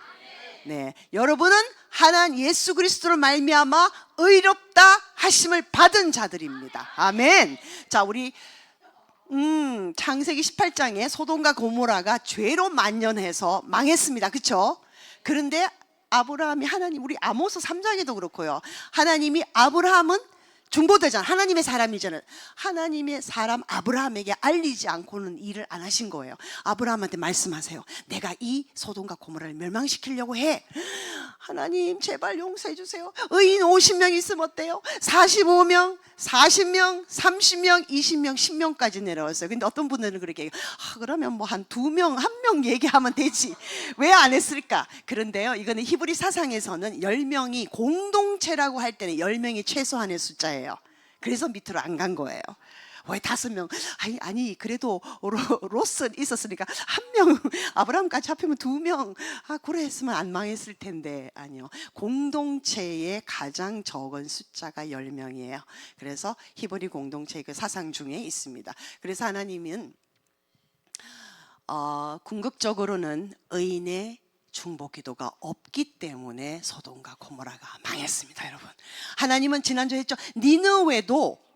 네, 여러분은 하나님 예수 그리스도로 말미암아 의롭다 하심을 받은 자들입니다. 아멘. 자, 우리 창세기 18장에 소돔과 고모라가 죄로 만연해서 망했습니다. 그렇죠? 그런데 아브라함이 우리 아모스 3장에도 그렇고요. 하나님이 아브라함은 중보대장, 하나님의 사람이잖아요. 하나님의 사람 아브라함에게 알리지 않고는 일을 안 하신 거예요. 아브라함한테 말씀하세요. 내가 이 소돔과 고모라를 멸망시키려고 해. 하나님 제발 용서해 주세요. 의인 50명 있으면 어때요? 45명, 40명, 30명, 20명, 10명까지 내려왔어요. 근데 어떤 분들은 그렇게 얘기해요. 그러면 뭐 한 2명, 1명 얘기하면 되지. 왜 안 했을까? 그런데요, 이거는 히브리 사상에서는 10명이 공동체라고 할 때는 10명이 최소한의 숫자예요. 그래서 밑으로 안 간 거예요. 왜 5명? 아니 그래도 롯은 있었으니까 1명, 아브라함까지 합하면 2명. 그래 했으면 안 망했을 텐데. 아니요, 공동체의 가장 적은 숫자가 10명이에요. 그래서 히브리 공동체 그 사상 중에 있습니다. 그래서 하나님은 궁극적으로는 의인의 중보 기도가 없기 때문에 소돔과 고모라가 망했습니다. 여러분, 하나님은 지난주에 했죠. 니느웨도,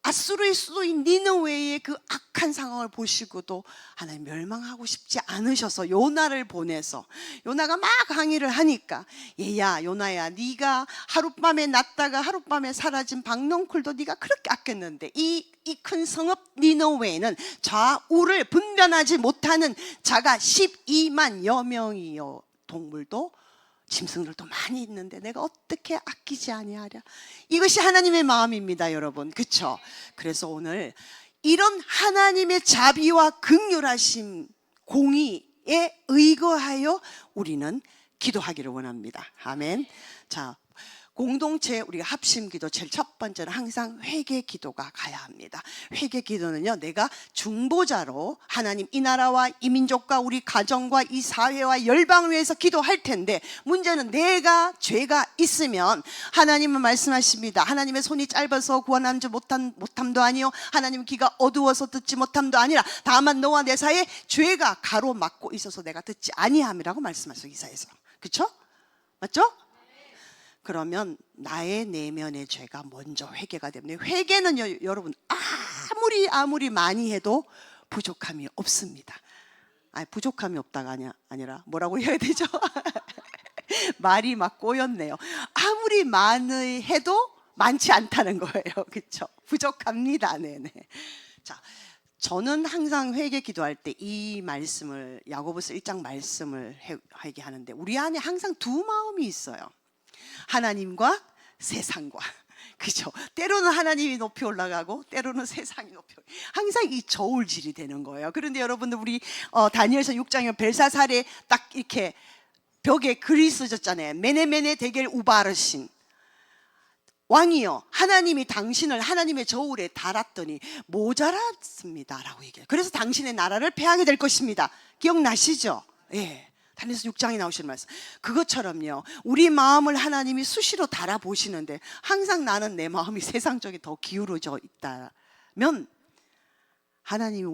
아수르의 수도인 니느웨의 그 악한 상황을 보시고도 하나님 멸망하고 싶지 않으셔서 요나를 보내서, 요나가 막 항의를 하니까, 얘야 요나야, 네가 하룻밤에 났다가 하룻밤에 사라진 박넝쿨도 네가 그렇게 아꼈는데 이 큰 성읍 니느웨에는 좌우를 분별하지 못하는 자가 12만여 명이요, 동물도 짐승들도 많이 있는데 내가 어떻게 아끼지 아니하랴. 이것이 하나님의 마음입니다, 여러분. 그렇죠? 그래서 오늘 이런 하나님의 자비와 긍휼하심, 공의에 의거하여 우리는 기도하기를 원합니다. 아멘. 자, 공동체 우리가 합심 기도 제일 첫 번째는 항상 회개 기도가 가야 합니다. 회개 기도는요, 내가 중보자로 하나님 이 나라와 이 민족과 우리 가정과 이 사회와 열방을 위해서 기도할 텐데, 문제는 내가 죄가 있으면 하나님은 말씀하십니다. 하나님의 손이 짧아서 구원하지 못함도 아니요, 하나님 귀가 어두워서 듣지 못함도 아니라 다만 너와 내 사이에 죄가 가로막고 있어서 내가 듣지 아니함이라고 말씀하셨어요, 이사야서. 그렇죠? 맞죠? 그러면 나의 내면의 죄가 먼저 회개가 됩니다. 회개는요, 여러분, 아무리 많이 해도 부족함이 없습니다. 부족함이 없다가 아니라 뭐라고 해야 되죠? 말이 막 꼬였네요. 아무리 많이 해도 많지 않다는 거예요. 그렇죠? 부족합니다. 네네. 자, 저는 항상 회개 기도할 때 이 말씀을, 야고보서 1장 말씀을 하게 하는데, 우리 안에 항상 두 마음이 있어요. 하나님과 세상과. 그죠? 때로는 하나님이 높이 올라가고 때로는 세상이 높이 올라가고, 항상 이 저울질이 되는 거예요. 그런데 여러분들, 우리 다니엘서 6장에 벨사살에 딱 이렇게 벽에 글이 쓰졌잖아요. 메네메네 데겔 우바르신 왕이요, 하나님이 당신을 하나님의 저울에 달았더니 모자랐습니다 라고 얘기해요. 그래서 당신의 나라를 패하게 될 것입니다. 기억나시죠? 예. 다니엘서 6장에 나오시는 말씀. 그것처럼요, 우리 마음을 하나님이 수시로 달아보시는데 항상 나는 내 마음이 세상 쪽에 더 기울어져 있다면 하나님이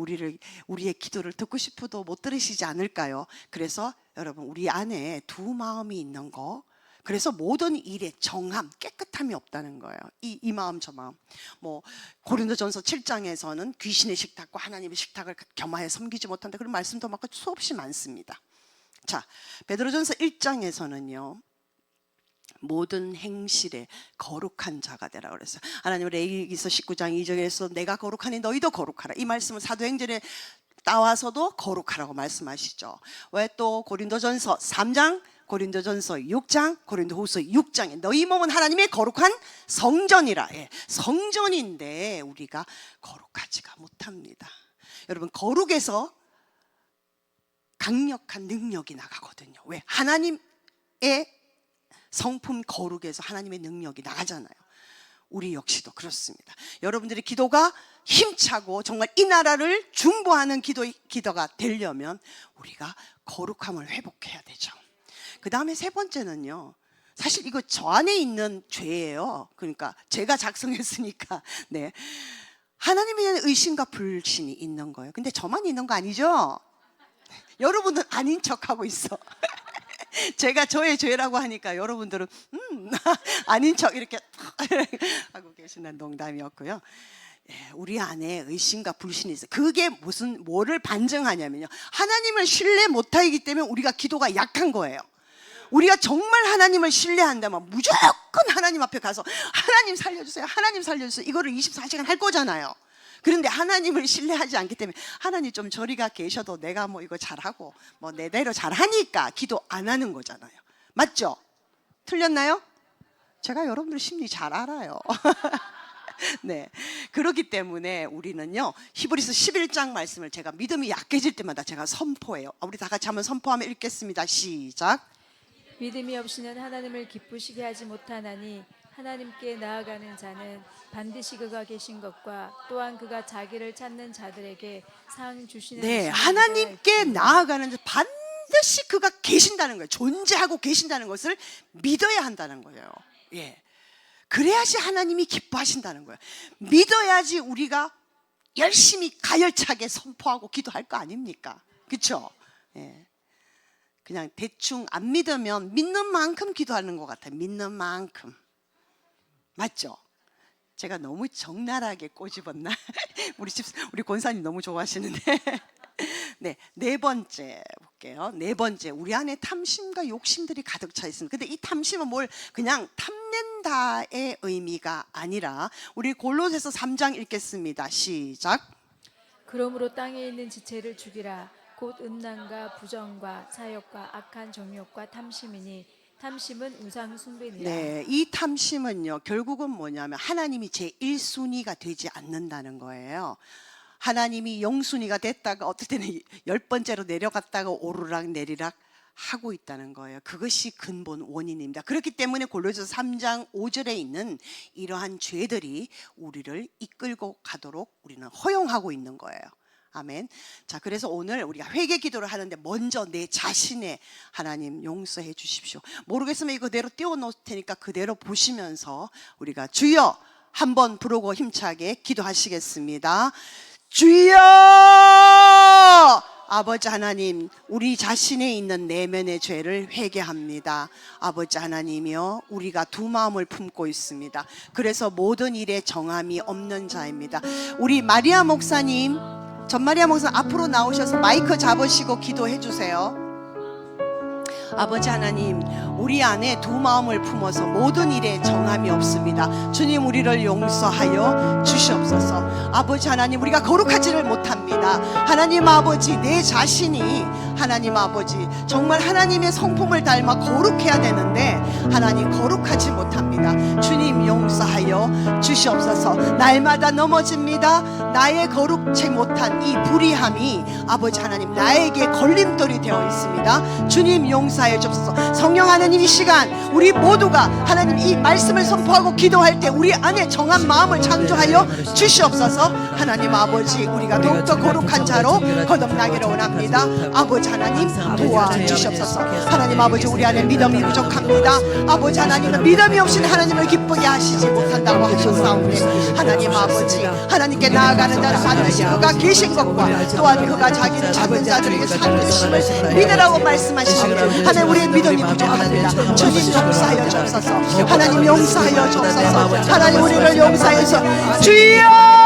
우리의 기도를 듣고 싶어도 못 들으시지 않을까요? 그래서 여러분, 우리 안에 두 마음이 있는 거, 그래서 모든 일에 정함, 깨끗함이 없다는 거예요. 이 마음 저 마음. 뭐 고린도전서 7장에서는 귀신의 식탁과 하나님의 식탁을 겸하여 섬기지 못한다, 그런 말씀도 막 수없이 많습니다. 자, 베드로전서 1장에서는요, 모든 행실에 거룩한 자가 되라 그랬어요. 하나님은 레위기서 19장 2절에서 내가 거룩하니 너희도 거룩하라, 이 말씀을 사도행전에 따와서도 거룩하라고 말씀하시죠. 왜 또 고린도전서 3장, 고린도전서 6장, 고린도후서 6장에 너희 몸은 하나님의 거룩한 성전이라. 예, 성전인데 우리가 거룩하지가 못합니다. 여러분, 거룩에서 강력한 능력이 나가거든요. 왜? 하나님의 성품 거룩에서 하나님의 능력이 나가잖아요. 우리 역시도 그렇습니다. 여러분들의 기도가 힘차고 정말 이 나라를 중보하는 기도가 되려면 우리가 거룩함을 회복해야 되죠. 그 다음에 세 번째는요, 사실 이거 저 안에 있는 죄예요. 그러니까 제가 작성했으니까. 네, 하나님에 대한 의심과 불신이 있는 거예요. 근데 저만 있는 거 아니죠? 여러분은 아닌 척하고 있어. 제가 저의 죄라고 하니까 여러분들은 아닌 척 이렇게 하고 계시는 농담이었고요. 예, 우리 안에 의심과 불신이 있어요. 그게 뭐를 반증하냐면요, 하나님을 신뢰 못하기 때문에 우리가 기도가 약한 거예요. 우리가 정말 하나님을 신뢰한다면 무조건 하나님 앞에 가서 하나님 살려주세요, 하나님 살려주세요, 이거를 24시간 할 거잖아요. 그런데 하나님을 신뢰하지 않기 때문에 하나님 좀 저리가 계셔도 내가 뭐 이거 잘하고 뭐 내대로 잘하니까 기도 안 하는 거잖아요. 맞죠? 틀렸나요? 제가 여러분들 심리 잘 알아요. 네, 그렇기 때문에 우리는요, 히브리서 11장 말씀을 제가 믿음이 약해질 때마다 제가 선포해요. 우리 다 같이 한번 선포하며 읽겠습니다. 시작. 믿음이 없이는 하나님을 기쁘시게 하지 못하나니 하나님께 나아가는 자는 반드시 그가 계신 것과 또한 그가 자기를 찾는 자들에게 상 주시는 네, 것을 하나님께 믿어야 나아가는 자 반드시 그가 계신다는 거예요. 존재하고 계신다는 것을 믿어야 한다는 거예요. 예, 그래야지 하나님이 기뻐하신다는 거예요. 믿어야지 우리가 열심히 가열차게 선포하고 기도할 거 아닙니까? 그렇죠? 예. 그냥 대충 안 믿으면 믿는 만큼 기도하는 것 같아요. 믿는 만큼. 맞죠? 제가 너무 적나라하게 꼬집었나? 우리 권사님 너무 좋아하시는데. 네, 네 번째 볼게요. 네 번째, 우리 안에 탐심과 욕심들이 가득 차 있습니다. 근데 이 탐심은 뭘 그냥 탐낸다의 의미가 아니라, 우리 골로새서 3장 읽겠습니다. 시작. 그러므로 땅에 있는 지체를 죽이라. 곧 음란과 부정과 사욕과 악한 정욕과 탐심이니 탐심은 우상 숭배니라. 네, 이 탐심은요, 결국은 뭐냐면 하나님이 제 1순위가 되지 않는다는 거예요. 하나님이 0순위가 됐다가 어떨 때는 10번째로 내려갔다가 오르락 내리락 하고 있다는 거예요. 그것이 근본 원인입니다. 그렇기 때문에 골로새서 3장 5절에 있는 이러한 죄들이 우리를 이끌고 가도록 우리는 허용하고 있는 거예요. 아멘. 자, 그래서 오늘 우리가 회개 기도를 하는데 먼저 내 자신의 하나님 용서해 주십시오. 모르겠으면 이거 그대로 띄워놓을 테니까 그대로 보시면서 우리가 주여 한번 부르고 힘차게 기도하시겠습니다. 주여! 아버지 하나님, 우리 자신에 있는 내면의 죄를 회개합니다. 아버지 하나님이여, 우리가 두 마음을 품고 있습니다. 그래서 모든 일에 정함이 없는 자입니다. 우리 마리아 목사님, 전마리아 목사님 앞으로 나오셔서 마이크 잡으시고 기도해 주세요. 아버지 하나님, 우리 안에 두 마음을 품어서 모든 일에 정함이 없습니다. 주님, 우리를 용서하여 주시옵소서. 아버지 하나님, 우리가 거룩하지를 못합니다. 하나님 아버지, 내 자신이 하나님 아버지 정말 하나님의 성품을 닮아 거룩해야 되는데 하나님 거룩하지 못합니다. 주님, 용서하여 주시옵소서. 날마다 넘어집니다. 나의 거룩치 못한 이 불의함이 아버지 하나님 나에게 걸림돌이 되어 있습니다. 주님, 용서하여 주옵소서. 성령 하나님, 이 시간 우리 모두가 하나님 이 말씀을 선포하고 기도할 때 우리 안에 정한 마음을 창조하여 주시옵소서. 하나님 아버지, 우리가 더욱더 거룩한 자로 거듭나기를 원합니다. 아버지 하나님, 도와주시옵소서. 하나님 아버지, 우리 안에 믿음이 부족합니다. 아버지 하나님은 믿음이 없이는 하나님을 기쁘게 하시지 못한다고 하셨사오니 하나님 아버지, 하나님께 나아가는 자는 반드시 그가 계신 것과 또한 그가 자기를 찾는 자들에게 상 주심을 믿으라고 말씀하시니 하나님, 우리의 믿음이 부족합니다. 주님, 용서하여 주옵소서. 하나님, 용서하여 주옵소서. 하나님, 우리를 용서하여 주옵소서. 주여!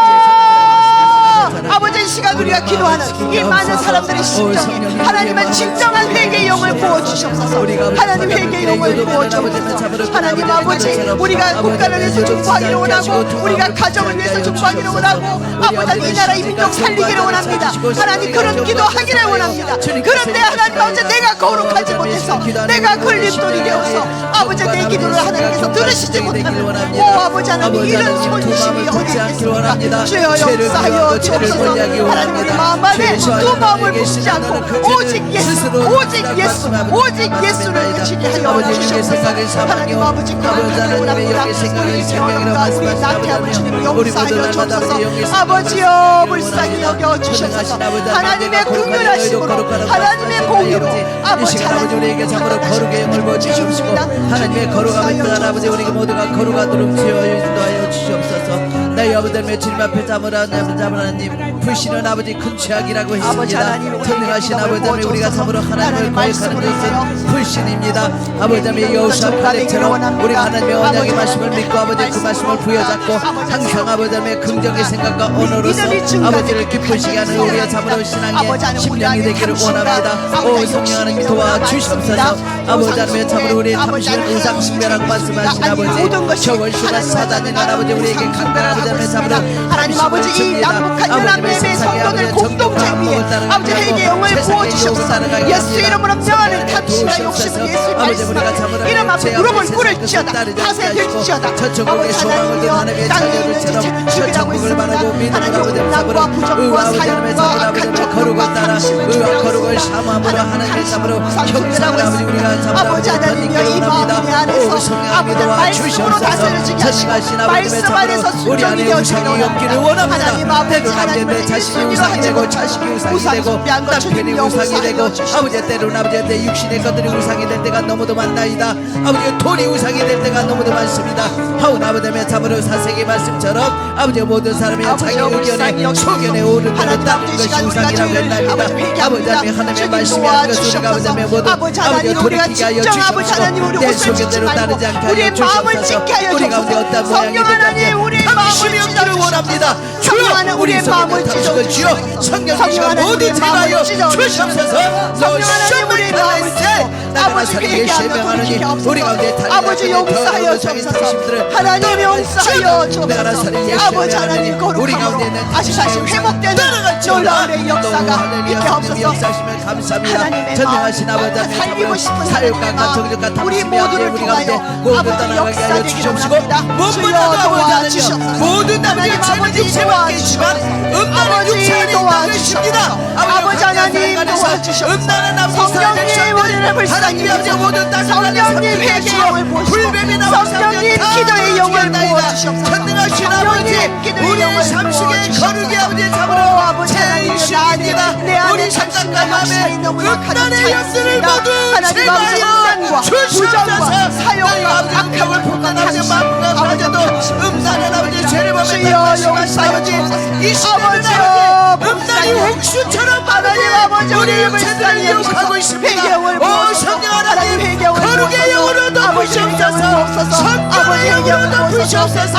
아버지, 이 시간 우리가 기도하는 이 많은 사람들의 심정이 하나님은 진정한 회개의 영을 부어주시옵소서. 하나님, 회개의 영을 부어주옵소서. 하나님 아버지, 우리가 국가를 위해서 중보하기를 원하고 우리가 가정을 위해서 중보하기를 원하고 아버지, 이 나라 이 민족 살리기를 원합니다. 하나님, 그런 기도하기를 원합니다. 그런데 하나님 아버지, 내가 거룩하지 못해서 내가 걸림돌이 되어서 아버지 내 기도를 하나님께서 들으시지 못하는 오 아버지 하나님, 이런 손심이 어디 있겠습니까? 주여, 용서하여 주옵소서. 하나님, 우리 마음 안에 두 마음을 품지 않고 오직 예수, 오직 예수, 오직 예수를 의지하게 하여 주시옵소서. 하나님 아버지, 거룩하기를 원합니다. 우리 태어남과 우리 나태함을 주님 용서하여 주옵소서. 아버지여, 불쌍히 여겨 주시옵소서. 하나님의 긍휼하심으로, 하나님의 공의로 아버지 하나님, 우리에게 참으로 거룩의 영을 부어주시옵시고 하나님의 거룩함을 떠난 아버지, 우리가 모두가 거룩하도록 주여 인도하여 주시옵소서. 저희 아버지 하나님 주님 앞에 하나님 불신은 아버지 큰 죄악이라고 아버지 했습니다. 하나님, 우리에게 전능하신 기도를 아버지 하나님 우리가 부어주소서. 참으로 하나님을 하나님 거역하는 말씀으로요. 것은 불신입니다. 아버지 하나님 믿음으로 여호수아 전가되기를 칼렙처럼 원합니다. 우리가 하나님의 언약의 아버지 말씀을 하나님, 믿고 아버지 그 말씀을 부여잡고 항상 아버지 하나님의 긍정의 생각과 언어로서 아버지를 기쁘시게 하는 우리의 참으로 신앙의 심령이 되기를 원합니다. 오 성령 하나님 도와주시옵소서. 아버지 하나님 참으로 우리의 탐심은 우상 숭배라고 말씀하신 아버지 저 원수가 사단이나 아버지 우리에게 강단하고 자면 참으로 하나님 아버지 이 남북한 연합예배 성도들 공동체 위에 아버지 회개 영을 부어주시옵소서. 예수 이름으로 명하는 탐심과 욕심을 예수의 말씀하며 이름 앞에 무릎을 꿇을지어다 다스릴지어다. 저천국의 소망을 둔 하나님의 자녀들처럼 저천국을 바라고 믿음으로 아버지 참으로 의와 사람과 거룩을 따라 의와 거룩을 사모함으로 하나님의 참으로 형상을 아버지 우리가 참으로 던지기를 원합니다. 오 성령 믿어와 주시옵소서. 자식하신 아버지의 참으로 우리 안에 우상이 없기를 원합니다. 때로는 내 자식이 우상이 되고 자식이 우상이 되고 남편이 우상이 되고 아버지 때로는 아버지 내 육신의 것들이 우상이 될 때가 너무도 많나이다. 아버지 돈이 우상이 될 때가 너무도 많습니다. 하오나 아버지의 참으로 사세기 말씀처럼 아버지 모든 사람이 자기 의견에 소견에 오른 대로 따르는 것이 우상이라고 했나이다. 아버지 하나님의 말씀이 하는 것을 우리가 아버지 모두 아버지 돌이키게 하여 주시옵소서. 내 소견대로 따르지 않게 하여 주시옵소서. 우리 가운데 어떤 모양이 되든지 탐심이 없기를 원합니다. 주여 우리 속에 탐심을 주여 성령이시가 모두 제하여 주시옵소서. 성령하나님 우리의 마음을 찢어 아버지 회개하며 돌이키옵소서. 우리 가운데 아버지 용서하여 주옵소서. 하나님 용서하여 주옵소서. 아버지 하나님 거룩함으로 다시 회복되는 놀라운의 역사가 있게 하옵소서. 감사합니다. 전능하신 아버지 살리고 싶은 사역과 하나님의 가정과 우리 모두를 통하여 모두 아버지 떠나가게 하여 역사되기를 주시옵시고 원합니다. 무엇보다도 도와주시옵소서. 모든 하나님 아버지 육체만 음란한 육체에 있습니다. 아버지 하나님 도와주시옵소서. 음란한 아버지 성령님 우리를 불쌍히 여기소서. 성령님 회개의 영을 부으시고 성령님 기도의 영을 부어주시옵소서. 전능하신 아버지 우리 삼식의 거룩의 아버지 잡으러 제이십니다. 우리 생각과 마음에 음란의 영들을 모두 제거하여 부정과 사욕과 악함을 폭탄하는 마음과 가져도 음란한 아버지 죄를 범했다고 말씀하신 아버지 이 시대는 아버지 음란이 홍수처럼 하나님 아버지 우리 육체들을 유혹하고 있습니다. 오 성령 하나님 거룩의 영으로 덮으시옵소서. 성령의 영으로 덮으시옵소서.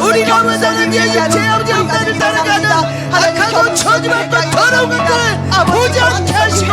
우리가 원하는 게 육체의 아버지 음란을 따라가는 악하고 저주받고 더러운 것들을 보지 않게 하시고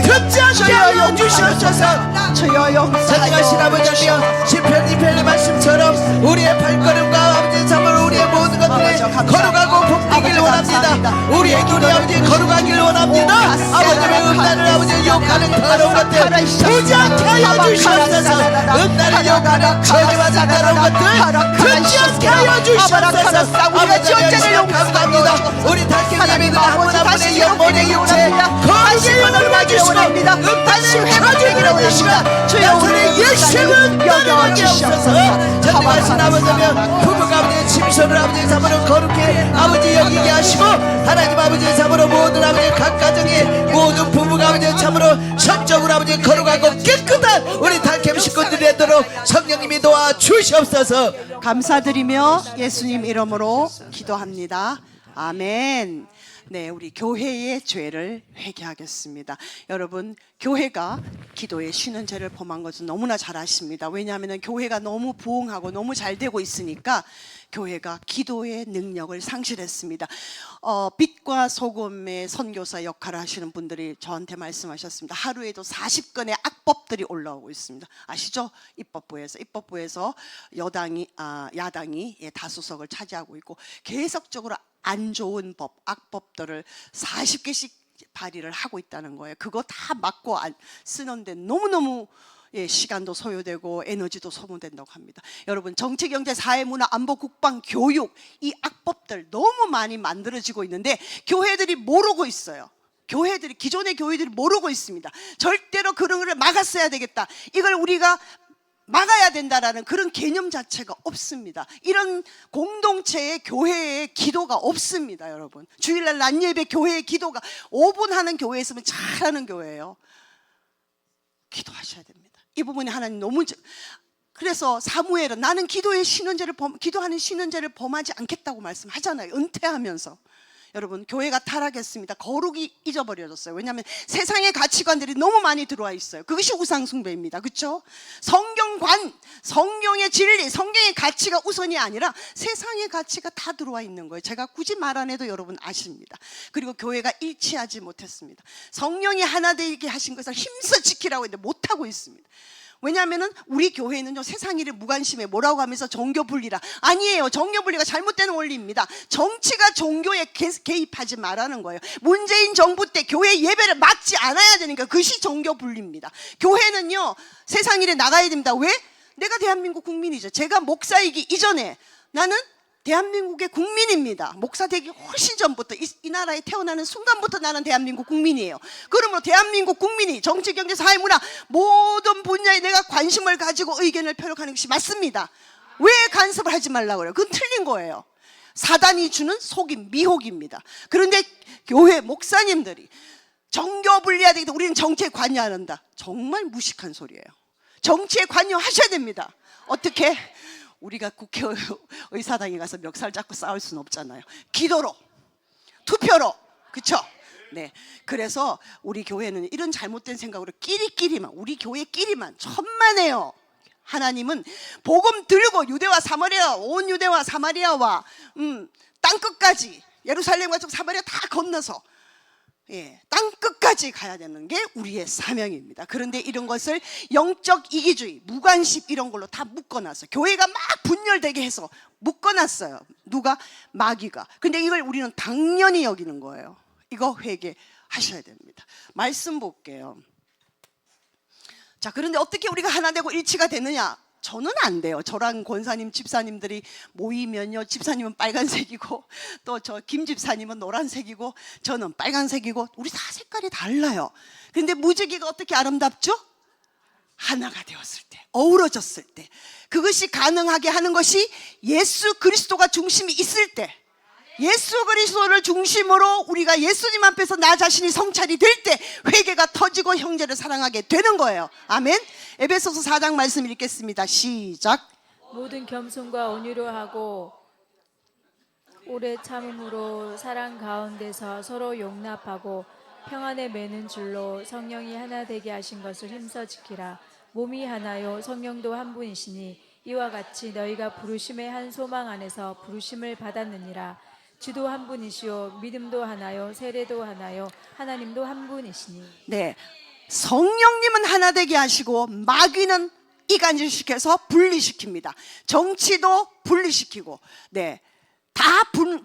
듣지 않게 하여 주시옵소서. 주여 용서하여 전능하신 아버지여 시편 2편의 말씀처럼 우리의 발걸음과 아버지 참으로 우리의 모든 것들이 거룩하고 복되기를 원합니다. 우리의 눈이 아버지 거룩하기를 원합니다. 아버지의 음란을 아버지 욕하는 더러운 것들 보지 않게 하여 주시옵소서. 음란을 욕하는 저주받은 더러운 것들 듣지 않게 하여 주시옵소서. 아버지의 감사합니다. 우리 달콤히 믿는 아무나 분의 영혼의 육체 거룩의 영을 와주시고 음란을 회복되기를 원합니다. 주의 예수님은 따라가게 하옵소서. 전능하신 아버지며 부부가 아버지의 침손을 아버지 삼으로 거룩해 아버지 여기게 하시고 하나님 아버지 삼으로 모든 아버지 각 가정의 모든 부부가 아버지 참으로 성적으로 아버지 거룩하고 깨끗한 우리 달캠 식구들이 되도록 성령님이 도와 주시옵소서. 감사드리며 예수님 이름으로 기도합니다. 아멘. 네, 우리 교회의 죄를 회개하겠습니다. 여러분, 교회가 기도에 쉬는 죄를 범한 것은 너무나 잘 아십니다. 왜냐하면 교회가 너무 부흥하고 너무 잘 되고 있으니까 교회가 기도의 능력을 상실했습니다. 빛과 소금의 선교사 역할을 하시는 분들이 저한테 말씀하셨습니다. 하루에도 40건의 악법들이 올라오고 있습니다. 아시죠? 입법부에서 야당이 다수석을 차지하고 있고 계속적으로 안 좋은 법, 악법들을 40개씩 발의를 하고 있다는 거예요. 그거 다 막고 쓰는데 너무너무 시간도 소요되고 에너지도 소모된다고 합니다. 여러분, 정치, 경제, 사회, 문화, 안보, 국방, 교육 이 악법들 너무 많이 만들어지고 있는데 교회들이 모르고 있어요. 기존의 교회들이 모르고 있습니다. 절대로 그런 것을 막았어야 되겠다. 이걸 우리가 막아야 된다라는 그런 개념 자체가 없습니다. 이런 공동체의 교회의 기도가 없습니다. 여러분, 주일날 낮예배 교회의 기도가 5분 하는 교회에 있으면 잘하는 교회예요. 기도하셔야 됩니다. 이 부분에 하나님 너무 그래서 사무엘은 나는 기도하는 신은죄를 범하지 않겠다고 말씀하잖아요. 은퇴하면서. 여러분, 교회가 타락했습니다. 거룩이 잊어버려졌어요. 왜냐하면 세상의 가치관들이 너무 많이 들어와 있어요. 그것이 우상숭배입니다. 그렇죠? 성경관, 성경의 진리, 성경의 가치가 우선이 아니라 세상의 가치가 다 들어와 있는 거예요. 제가 굳이 말 안 해도 여러분 아십니다. 그리고 교회가 일치하지 못했습니다. 성령이 하나 되게 하신 것을 힘써 지키라고 했는데 못하고 있습니다. 왜냐하면 우리 교회는요, 세상 일에 무관심해. 뭐라고 하면서 종교 분리라. 아니에요. 종교 분리가 잘못된 원리입니다. 정치가 종교에 개입하지 말라는 거예요. 문재인 정부 때 교회 예배를 막지 않아야 되니까 그것이 종교 분리입니다. 교회는요, 세상 일에 나가야 됩니다. 왜? 내가 대한민국 국민이죠. 제가 목사이기 이전에 나는 대한민국의 국민입니다. 목사 되기 훨씬 전부터 이 나라에 태어나는 순간부터 나는 대한민국 국민이에요. 그러므로 대한민국 국민이 정치, 경제, 사회, 문화 모든 분야에 내가 관심을 가지고 의견을 표력하는 것이 맞습니다. 왜 간섭을 하지 말라고 그래요? 그건 틀린 거예요. 사단이 주는 속임, 미혹입니다. 그런데 교회 목사님들이 정교 분리해야 되겠다, 우리는 정치에 관여한다, 정말 무식한 소리예요. 정치에 관여하셔야 됩니다. 어떻게? 우리가 국회의사당에 가서 멱살 잡고 싸울 수는 없잖아요. 기도로, 투표로, 그렇죠? 네. 그래서 우리 교회는 이런 잘못된 생각으로 끼리끼리만, 우리 교회끼리만 천만에요. 하나님은 복음 들고 유대와 사마리아, 온 유대와 사마리아와 땅끝까지, 예루살렘과 사마리아 다 건너서 땅 끝까지 가야 되는 게 우리의 사명입니다. 그런데 이런 것을 영적 이기주의, 무관심 이런 걸로 다 묶어놨어요. 교회가 막 분열되게 해서 묶어놨어요. 누가? 마귀가. 근데 이걸 우리는 당연히 여기는 거예요. 이거 회개하셔야 됩니다. 말씀 볼게요. 자, 그런데 어떻게 우리가 하나 되고 일치가 되느냐? 저는 안 돼요. 저랑 권사님, 집사님들이 모이면요, 집사님은 빨간색이고 또 저 김 집사님은 노란색이고 저는 빨간색이고 우리 다 색깔이 달라요. 그런데 무지개가 어떻게 아름답죠? 하나가 되었을 때, 어우러졌을 때. 그것이 가능하게 하는 것이 예수 그리스도가 중심이 있을 때, 예수 그리스도를 중심으로 우리가 예수님 앞에서 나 자신이 성찰이 될 때 회개가 터지고 형제를 사랑하게 되는 거예요. 아멘. 에베소서 4장 말씀 읽겠습니다. 시작. 모든 겸손과 온유로 하고 오래 참음으로 사랑 가운데서 서로 용납하고 평안에 매는 줄로 성령이 하나 되게 하신 것을 힘써 지키라. 몸이 하나요 성령도 한 분이시니 이와 같이 너희가 부르심의 한 소망 안에서 부르심을 받았느니라. 주도 한 분이시요 믿음도 하나요 세례도 하나요 하나님도 한 분이시니. 네, 성령님은 하나 되게 하시고 마귀는 이간질시켜서 분리시킵니다. 정치도 분리시키고, 네, 다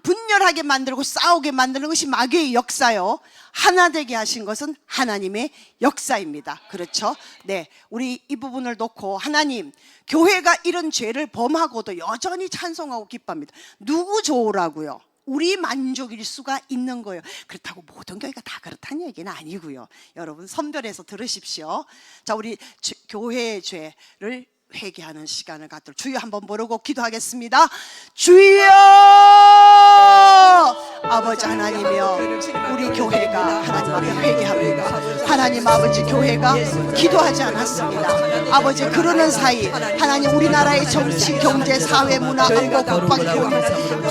분열하게 만들고 싸우게 만드는 것이 마귀의 역사요. 하나 되게 하신 것은 하나님의 역사입니다. 그렇죠? 네, 우리 이 부분을 놓고 하나님, 교회가 이런 죄를 범하고도 여전히 찬송하고 기뻐합니다. 누구 좋으라고요? 우리 만족일 수가 있는 거예요. 그렇다고 모든 교회가 다 그렇다는 얘기는 아니고요. 여러분 선별해서 들으십시오. 자, 우리 교회의 죄를 회개하는 시간을 갖도록 주여 한번 부르고 기도하겠습니다. 주여! 아버지 하나님이여, 우리 교회가 하나님을 회개합니다. 하나님 아버지, 교회가 기도하지 않았습니다. 아버지, 그러는 사이 하나님 우리나라의 정치, 경제, 사회, 문화, 안보, 국방, 교육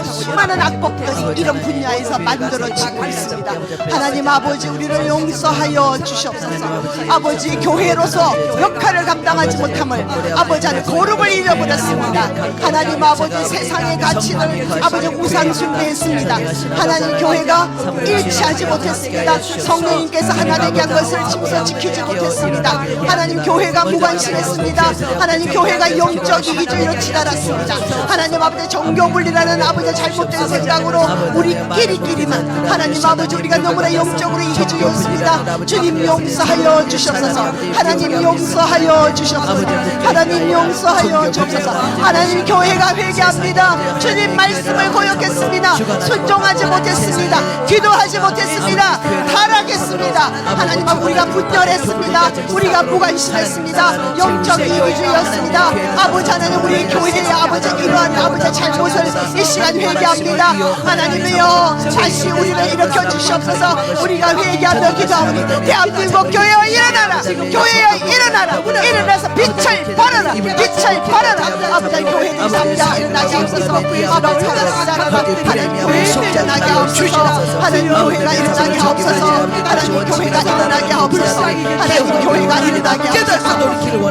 수많은 악법들이 이런 분야에서 만들어지고 있습니다. 하나님 아버지, 우리를 용서하여 주시옵소서. 아버지, 교회로서 역할을 감당하지 못함을, 아버지 하나님 거룩을 잃어버렸습니다. 하나님 아버지, 세상의 가치를 아버지 우상 숭배했습니다. 하나님, 교회가 일치하지 못했습니다. 성령님께서 하나 되게 한 것을 침서 지키지 못했습니다. 하나님, 교회가 무관심했습니다. 하나님, 교회가 영적 이기주의로 치달았습니다. 하나님 아버지, 정교분리라는 아버지 잘못된 생각으로 우리끼리만 하나님 아버지, 우리가 너무나 영적으로 이기주의였습니다. 주님 용서하여 주시옵소서. 하나님 용서하여 주시옵소서. 하나님 용서하여 주옵소서. 하나님, 교회가 회개합니다. 주님 말씀을 고역했습니다. 순종하지 못했습니다. 기도하지 못했습니다. 타락했습니다. 하나님 앞 우리가 분열했습니다. 우리가 무관심했습니다. 영적 이기주의였습니다. 아버지 하나님, 우리 교회의 아버지 이러한 아버지 잘못을 이 시간 회개합니다. 하나님이여, 다시 우리를 일으켜 주시옵소서. 우리가 회개하며 기도하오니 대한민국 교회여 일어나라. 교회여 일어나라. 일어나서 빛을 발하라. 받아라. 빛을 받아라. 아버지 교회의 삶이 일어나게 하옵소서. 아버지 하나님 교회가 일어나게 하옵소서. 하나님 교회가 일어나게 하옵소서. 하나님 교회가 일어나게 하옵소서. 하나님 교회가 일어나게 하옵소서.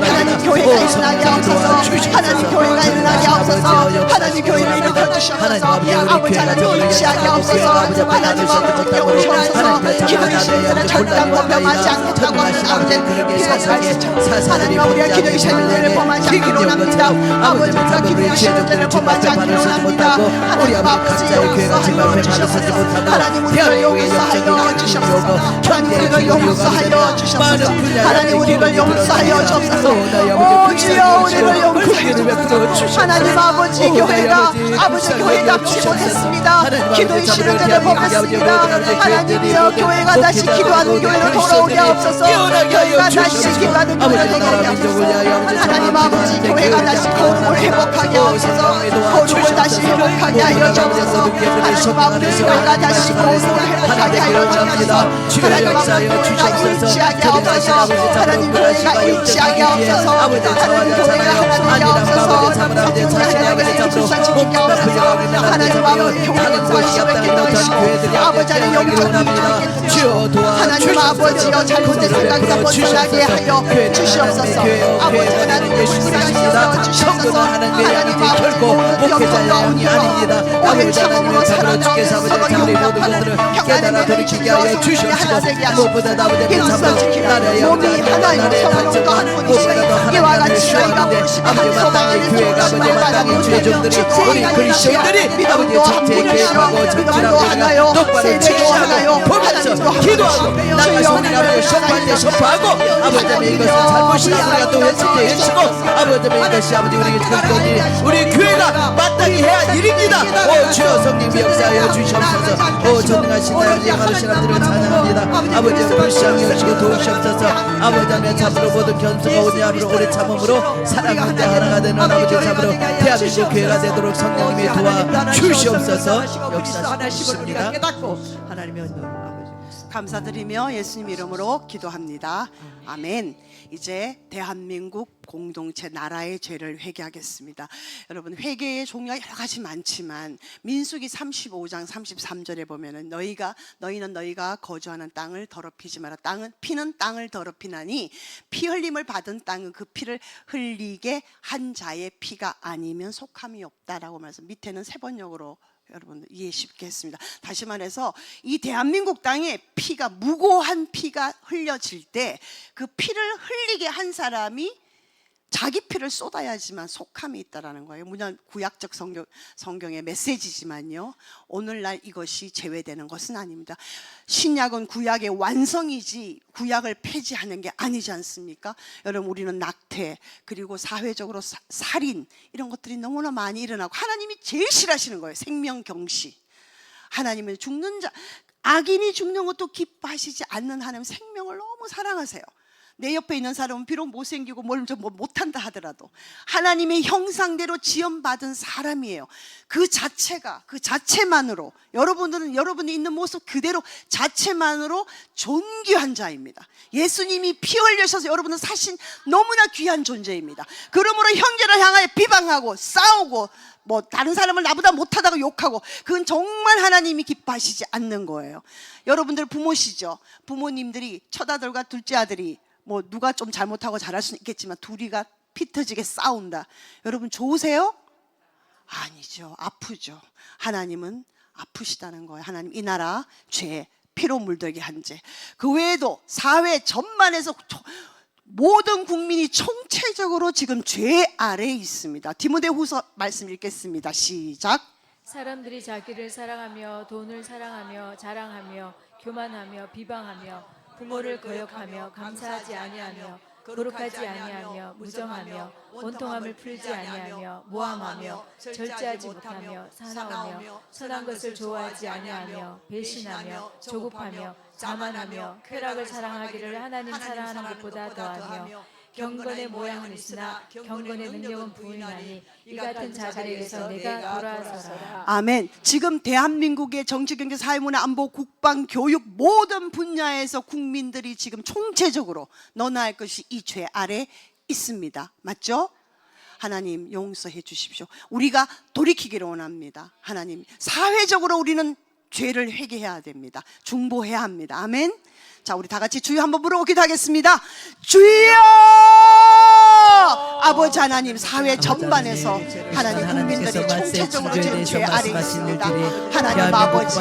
하나님 교회가 일어나게 하옵소서. 하나님 교회가 일어나게 하옵소서. 하나님 교회를 일으켜 주시옵소서. 아버지 하나님 일치하게 하옵소서. 하나님 아버지 깨우시옵소서. 기도의 시민들은 절대로 범하지 않겠다고 하는 아버지는 기도하시옵소서. 하나님 우리가 기도의 시민들을 범하지 않기로 합니다. 아버지 우리가 기도의 시민들을 범하지 않기로 합니다. 하나님 아버지 용서하여 주시옵소서. 하나님 우리를 용서하여 주시옵소서. 하나님 우리를 용서하여 주시옵소서. 하나님 우리를 용서하여 주옵소서. 오 주여 우리를 용서하여 주옵소서. 하나님 아버지 교회가 아버지 교회답지 못했습니다. 기도의 시민들을 범했습니다. 하나님이여 교회가 다시 기도하는 교회로 돌아오게 하옵소서. 교회가 다시 기도하는 교회로 돌아오게 하옵소서. 하나님 아버지 교회가 다시 거룩을 회복하게 하옵소서. 거룩을 다시 회복하게 하여 주옵소서. 하나님 아버지 교회가 다시 거룩을 회복하게 하여 주옵소서. 하나님 아버지 교회가 일치하게 하옵소서. 하나님 교회가 일치하게 하옵소서. 하나님 교회가 하나님께 하옵소서. 성령이 하나님의 불사 지키게 하옵소서. 하나님 아버지 교회는 사실을 깨닫으시고 아버지 하나님 영적인 일을 깨닫으시고 하나님 아버지여 잘못된 생각과 벗어나게 하여 주시옵소서. 아버지 하나님 우리가 주시옵소서. 하나님 아버지 모든 영광이 아닙니다. 오늘 참음으로 살아나오는 서로 용납하는 평안의 은혜를 주여 성령이 하나 되게 하시고 비로소 지키는 몸이 하나요 성령도 한 분이시니 이와 같이 저희가 부르시는 한 소망의 부르심을 받아보는 주체가 일어나며 믿음도 한 분이시여 믿음도 하나요 세례도 하나요 하나님도 한 분이시여 주여 우리를 선발대 선포하고 아버지 이것은 잘못이다 우리가 또 했을 때 해주고 아버지 이것이 아버지 우리 지금 우리 교회가 마땅히 해야 할 일입니다. 오 주여 성령 역사하여 주시옵소서. 오 전능하신 아버지 하나님 앞으로 찬양합니다. 아버지 불쌍히 여시고 도우시옵소서. 아버지 하나님 참으로 모든 견성과 온유함으로 오래 참음으로 사랑하는데 하나가 되는 아버지 참으로 대한민국 교회가 되도록 성령님이 도와 주시옵소서. 역사하십니다. 하나님의 은혜로 아버지 감사드리며 예수님 이름으로 기도합니다. 아멘. 이제 대한민국 공동체 나라의 죄를 회개하겠습니다. 여러분 회개의 종류가 여러 가지 많지만 민수기 35장 33절에 보면은 너희는 너희가 거주하는 땅을 더럽히지 마라. 피는 땅을 더럽히나니 피 흘림을 받은 땅은 그 피를 흘리게 한 자의 피가 아니면 속함이 없다라고 말해서 밑에는 세 번역으로 여러분들 이해 쉽게 했습니다. 다시 말해서 이 대한민국 땅에 피가 무고한 피가 흘려질 때 그 피를 흘리게 한 사람이 자기 피를 쏟아야지만 속함이 있다라는 거예요. 물론 구약적 성경의 메시지지만요. 오늘날 이것이 제외되는 것은 아닙니다. 신약은 구약의 완성이지 구약을 폐지하는 게 아니지 않습니까? 여러분 우리는 낙태 그리고 사회적으로 살인 이런 것들이 너무나 많이 일어나고 하나님이 제일 싫어하시는 거예요. 생명경시. 하나님은 죽는 자 악인이 죽는 것도 기뻐하시지 않는 하나님 생명을 너무 사랑하세요. 내 옆에 있는 사람은 비록 못생기고 뭘 좀 못한다 하더라도 하나님의 형상대로 지음받은 사람이에요. 그 자체만으로 여러분들은 여러분이 있는 모습 그대로 자체만으로 존귀한 자입니다. 예수님이 피 흘리셔서 여러분은 사신 너무나 귀한 존재입니다. 그러므로 형제를 향하여 비방하고 싸우고 뭐 다른 사람을 나보다 못하다고 욕하고 그건 정말 하나님이 기뻐하시지 않는 거예요. 여러분들 부모시죠? 부모님들이 첫 아들과 둘째 아들이 뭐 누가 좀 잘못하고 잘할 수는 있겠지만 둘이가 피 터지게 싸운다. 여러분 좋으세요? 아니죠. 아프죠. 하나님은 아프시다는 거예요. 하나님 이 나라 죄 피로 물들게 한 죄. 그 외에도 사회 전반에서 모든 국민이 총체적으로 지금 죄 아래에 있습니다. 디모데후서 말씀 읽겠습니다. 시작. 사람들이 자기를 사랑하며 돈을 사랑하며 자랑하며 교만하며 비방하며 부모를 거역하며 감사하지 아니하며 거룩하지 아니하며 무정하며 원통함을 풀지 아니하며 모함하며 절제하지 못하며 사나우며 선한 것을 좋아하지 아니하며 배신하며 조급하며 자만하며 쾌락을 사랑하기를 하나님 사랑하는 것보다 더하며 경건의 모양은 있으나 경건의 능력은 부인하니 이 같은 자들에게서 내가 돌아서라. 아멘. 지금 대한민국의 정치, 경제, 사회, 문화, 안보, 국방, 교육 모든 분야에서 국민들이 지금 총체적으로 너나 할 것이 이 죄 아래 있습니다. 맞죠? 하나님 용서해 주십시오. 우리가 돌이키기를 원합니다. 하나님, 사회적으로 우리는 죄를 회개해야 됩니다. 중보해야 합니다. 아멘. 자, 우리 다 같이 주여 한번 부르고 기도하겠습니다. 주여! 아버지 하나님, 사회 전반에서 하나님 국민들이 총체적으로 지금 죄 아래 있습니다. 하나님 아버지,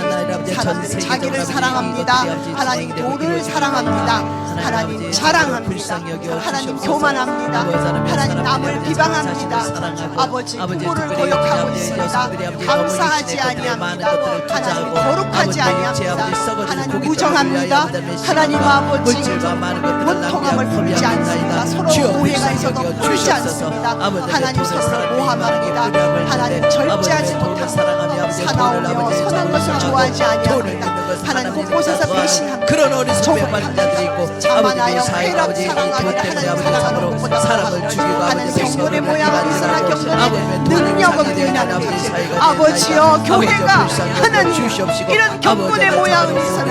사람들이 자기를 사랑합니다. 하나님 돈을 사랑합니다. 하나님 자랑합니다. 하나님 교만합니다. 하나님 남을 비방합니다. 아버지 부모를 거역하고 있습니다. 감사하지 아니합니다. 하나님 거룩하지 아니합니다. 하나님 무정합니다. 하나님 아버지 원통함을 품지 않습니다. 서로 오해가 있어도 풀지 않습니다. 하나님 서로 모함합니다. 하나님 절제하지 못합니다. 사나우며 선한 것을 좋아하지 아니합니다. 하나님 곳곳에서 배신합니다. 그런 어리석은 받은 자들이 있고 자만하여 아버지 쾌락 아버지 사랑하기를 때문에 하나님 아버지 사랑하는 참으로 것보다 사람을 죽이고 하나님 아버지 성령의 모양은 있으나 경건의 능력은 아버지 부인하는 아버지여, 교회가 하나님 이런 경건의 모양은 있으나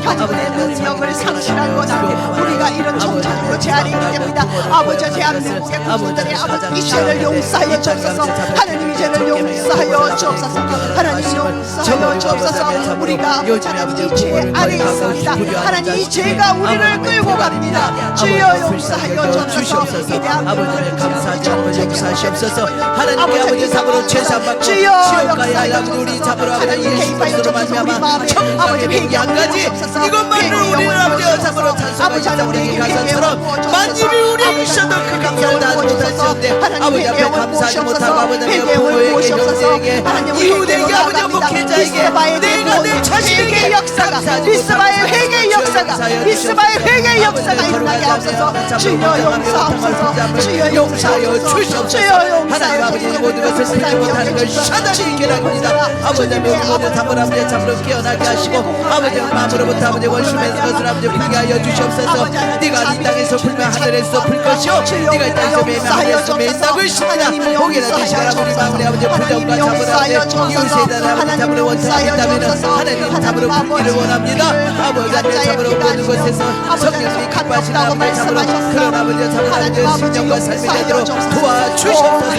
경건의 능력을 상실한 것은 우리가 이런 종착으로 제한이 있기 때문에 아버지 대한민국의 국민들의 아버지 이 죄를 용서하여 주옵소서. 하나님 이 죄를 용서하여 주옵소서. 하나님 용서하여 주옵소서. 우리가 하나님 이 죄 아래 있습니다. 하나님 이 죄가 우리를 끌고 갑니다. 주여 용서하여 주옵소서. 이 아버지를 감사하지 않고 용서하시옵소서. 하나님께 아버지 아버지 잡으로 죄산 받고 주여 지옥 가야 할 역사하여 우리 잡으로 아버지 하나님 예수 개입하여 그리스도로 주옵소서. 우리 말미암아 마음에 천국의 백이 한 가지 이것만으로 우리는 아버지와 잡으로 찬송하기 때문에 가사처럼 만님이 우리에게 주셔도 그 감사를 다하지 못할지언데 아버지 앞에 감사하지 못하고 아버지 앞에 부모에게 형제에게 이웃에게 아버지 목회자에게 내가 내 자신에게 감사하지 미스바의 회개 역사가 미스바의 회개 역사가 일어나게 하옵소서. 주여 용서하옵소서. 주여 용서하여 주시옵소서. 하나님 아버지 모든 것을 풀지 못하는 걸 샤다시 깨닫습니다. 아버지 모든 잡으로 아버지 잡으로 깨어나게 하시고 아버지 마음으로부터 아버지 원수의 것을 아버지 풀게 하여 주시옵소서. 네가 이 땅에서 풀면 하늘에서 풀 것이요 네가 이 땅에서 매면 하늘에서 매인다고 했습니다. 혹이나 되시거나 우리 마음의 아버지 부정과 잡으로 아버지 이웃에 대한 아버지 잡으로 원수가 있다면 하나님 잡으로 풀기를 원합니다. 아버지 하나님 잡으로 모든 곳에서 성령이 기뻐하시는 아버지 잡으로 그런 아버지 잡으로 아버지 신령과 삶의 자리로 도와주시옵소서.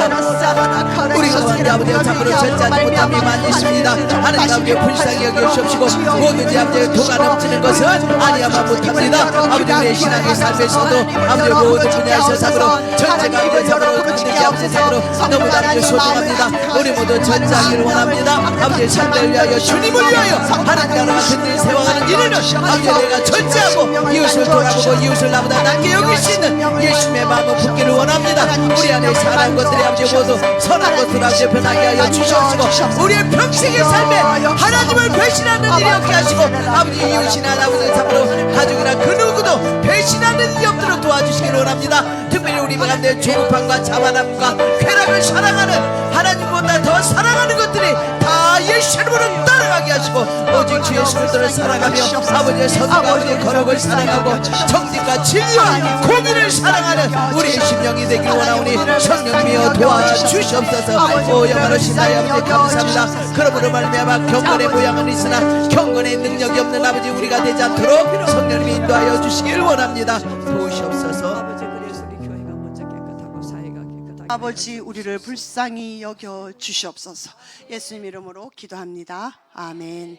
우리 가운데 아버지 잡으로 절제하지 못함이 많이 있습니다. 하나님 아버지 불쌍히 여겨주시옵시고 뭐든지 아버지 도가 넘치는 것은 아니야만 못합니다. 아버지 우리의 신앙의 삶에서도 아버지 모든 분야에서 잡으로 전체가 아버지 잡으로 가는지 아버지 잡으로 너무나 아버지 소중합니다. 우리 모두 전제하기를 원합니다. 아버지 상대를 위하여 주님을 위하여 하나님 나라 같은 일 세워가는 일에는 아버지 내가 절제하고 이웃을 돌아보고 이웃을 나보다 낫게 여길 수 있는 예수님의 마음을 품기를 원합니다. 우리 안에 사랑한 것들이 아버지 모두 선한 것을 아버지 변하게 하여 주시옵시고 우리의 평생의 삶에 하나님을 배신하는 일이 없게 하시고 아버지 이웃이나 아버지 잡으로 가족이나 그 누구도 배신하는 일이 없도록 도와주시기를 원합니다. 특별히 우리 가운데 조급함과 자만함과 쾌락을 사랑하는 하나님보다 더 사랑하는 것들이 다 예수님으로 따라가게 하시고 오직 주 예수 그리스도를 사랑하며 아버지의 선과 아버지의 거룩을 사랑하고 정직과 진리와 공의를 사랑하는 우리의 심령이 되길 원하오니 성령님이여 도와주시옵소서. 오 영원하신 나의 아버지 감사합니다. 그러므로 말미암아 경건의 모양은 있으나 경건의 능력이 없는 아버지 우리가 되지 않도록 성령님이 인도하여 주시길 원합니다. 도우시옵소서. 아버지 그래서 우리 교회가 먼저 깨끗하고 사회가 깨끗하게 아버지 우리를 불쌍히 여겨 주시옵소서. 예수님 이름으로 기도합니다. 아멘.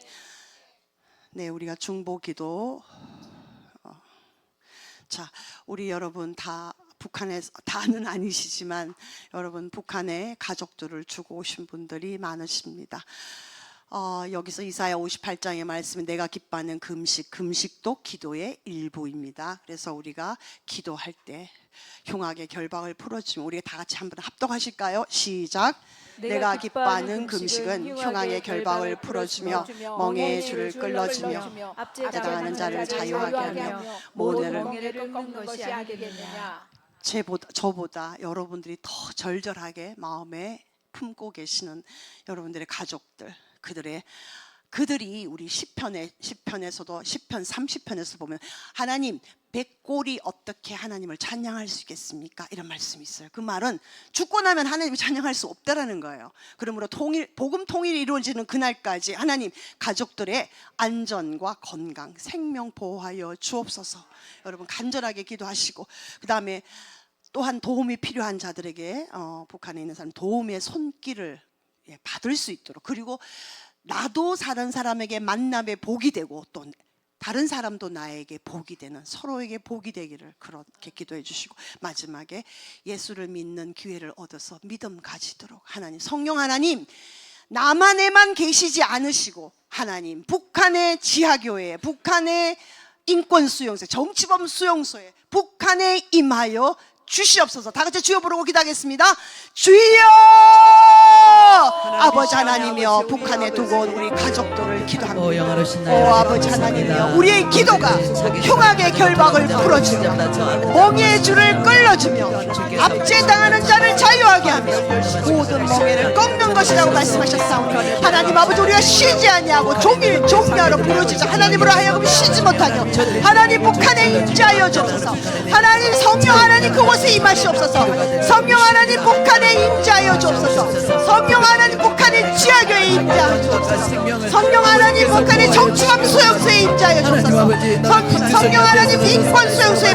네, 우리가 중보기도. 자, 우리 여러분 다 북한에서 다는 아니시지만 여러분 북한에 가족들을 주고 오신 분들이 많으십니다. 여기서 이사야 58장의 말씀은 내가 기뻐하는 금식도 기도의 일부입니다. 그래서 우리가 기도할 때 흉악의 결박을 풀어주면 우리가 다 같이 한번 합독하실까요? 시작. 내가 기뻐하는 금식은 흉악의 결박을 풀어주며 멍에의 줄을 끌어주며 압제당하는 자를 자유하게 하며 모든 멍에를 꺾는 것이 아니겠느냐. 저보다 여러분들이 더 절절하게 마음에 품고 계시는 여러분들의 가족들, 그들이 우리 시편에서도 시편 30편에서 보면 하나님 백골이 어떻게 하나님을 찬양할 수 있겠습니까? 이런 말씀이 있어요. 그 말은 죽고 나면 하나님을 찬양할 수 없다라는 거예요. 그러므로 복음 통일이 이루어지는 그날까지 하나님 가족들의 안전과 건강, 생명 보호하여 주옵소서. 여러분 간절하게 기도하시고 그 다음에 또한 도움이 필요한 자들에게 북한에 있는 사람 도움의 손길을 받을 수 있도록, 그리고 나도 다른 사람에게 만남의 복이 되고 또 다른 사람도 나에게 복이 되는, 서로에게 복이 되기를 그렇게 기도해 주시고, 마지막에 예수를 믿는 기회를 얻어서 믿음 가지도록 하나님, 성령 하나님, 남한에만 계시지 않으시고 하나님 북한의 지하교회, 북한의 인권수용소, 정치범 수용소에 북한에 임하여 주시옵소서. 다 같이 주여 부르고 기도하겠습니다. 주여! 아버지 하나님이여, 북한에 두고 온 우리 가족들을 기도합니다. 오 아버지 하나님이여, 우리의 기도가 흉악의 결박을 풀어주며 멍에의 줄을 끌어주며 압제당하는 자를 자유하게 하며 모든 멍에를 꺾는 것이라고 말씀하셨사오니, 하나님 아버지, 우리가 쉬지 아니하고 종일 종야로 부르짖어 하나님으로 하여금 쉬지 못하게 하나님 북한에 임재하여 주옵소서. 하나님 성령 하나님 그곳에 임하시옵소서. 성령 하나님 북한에 임재하여 주옵소서. 성령 하나님 북한의 지하교회에 임재하여 주옵소서. 성령 하나님 북한의 정치범 수용소에 임재하여 주옵소서. 성령 하나님 인권 수용소에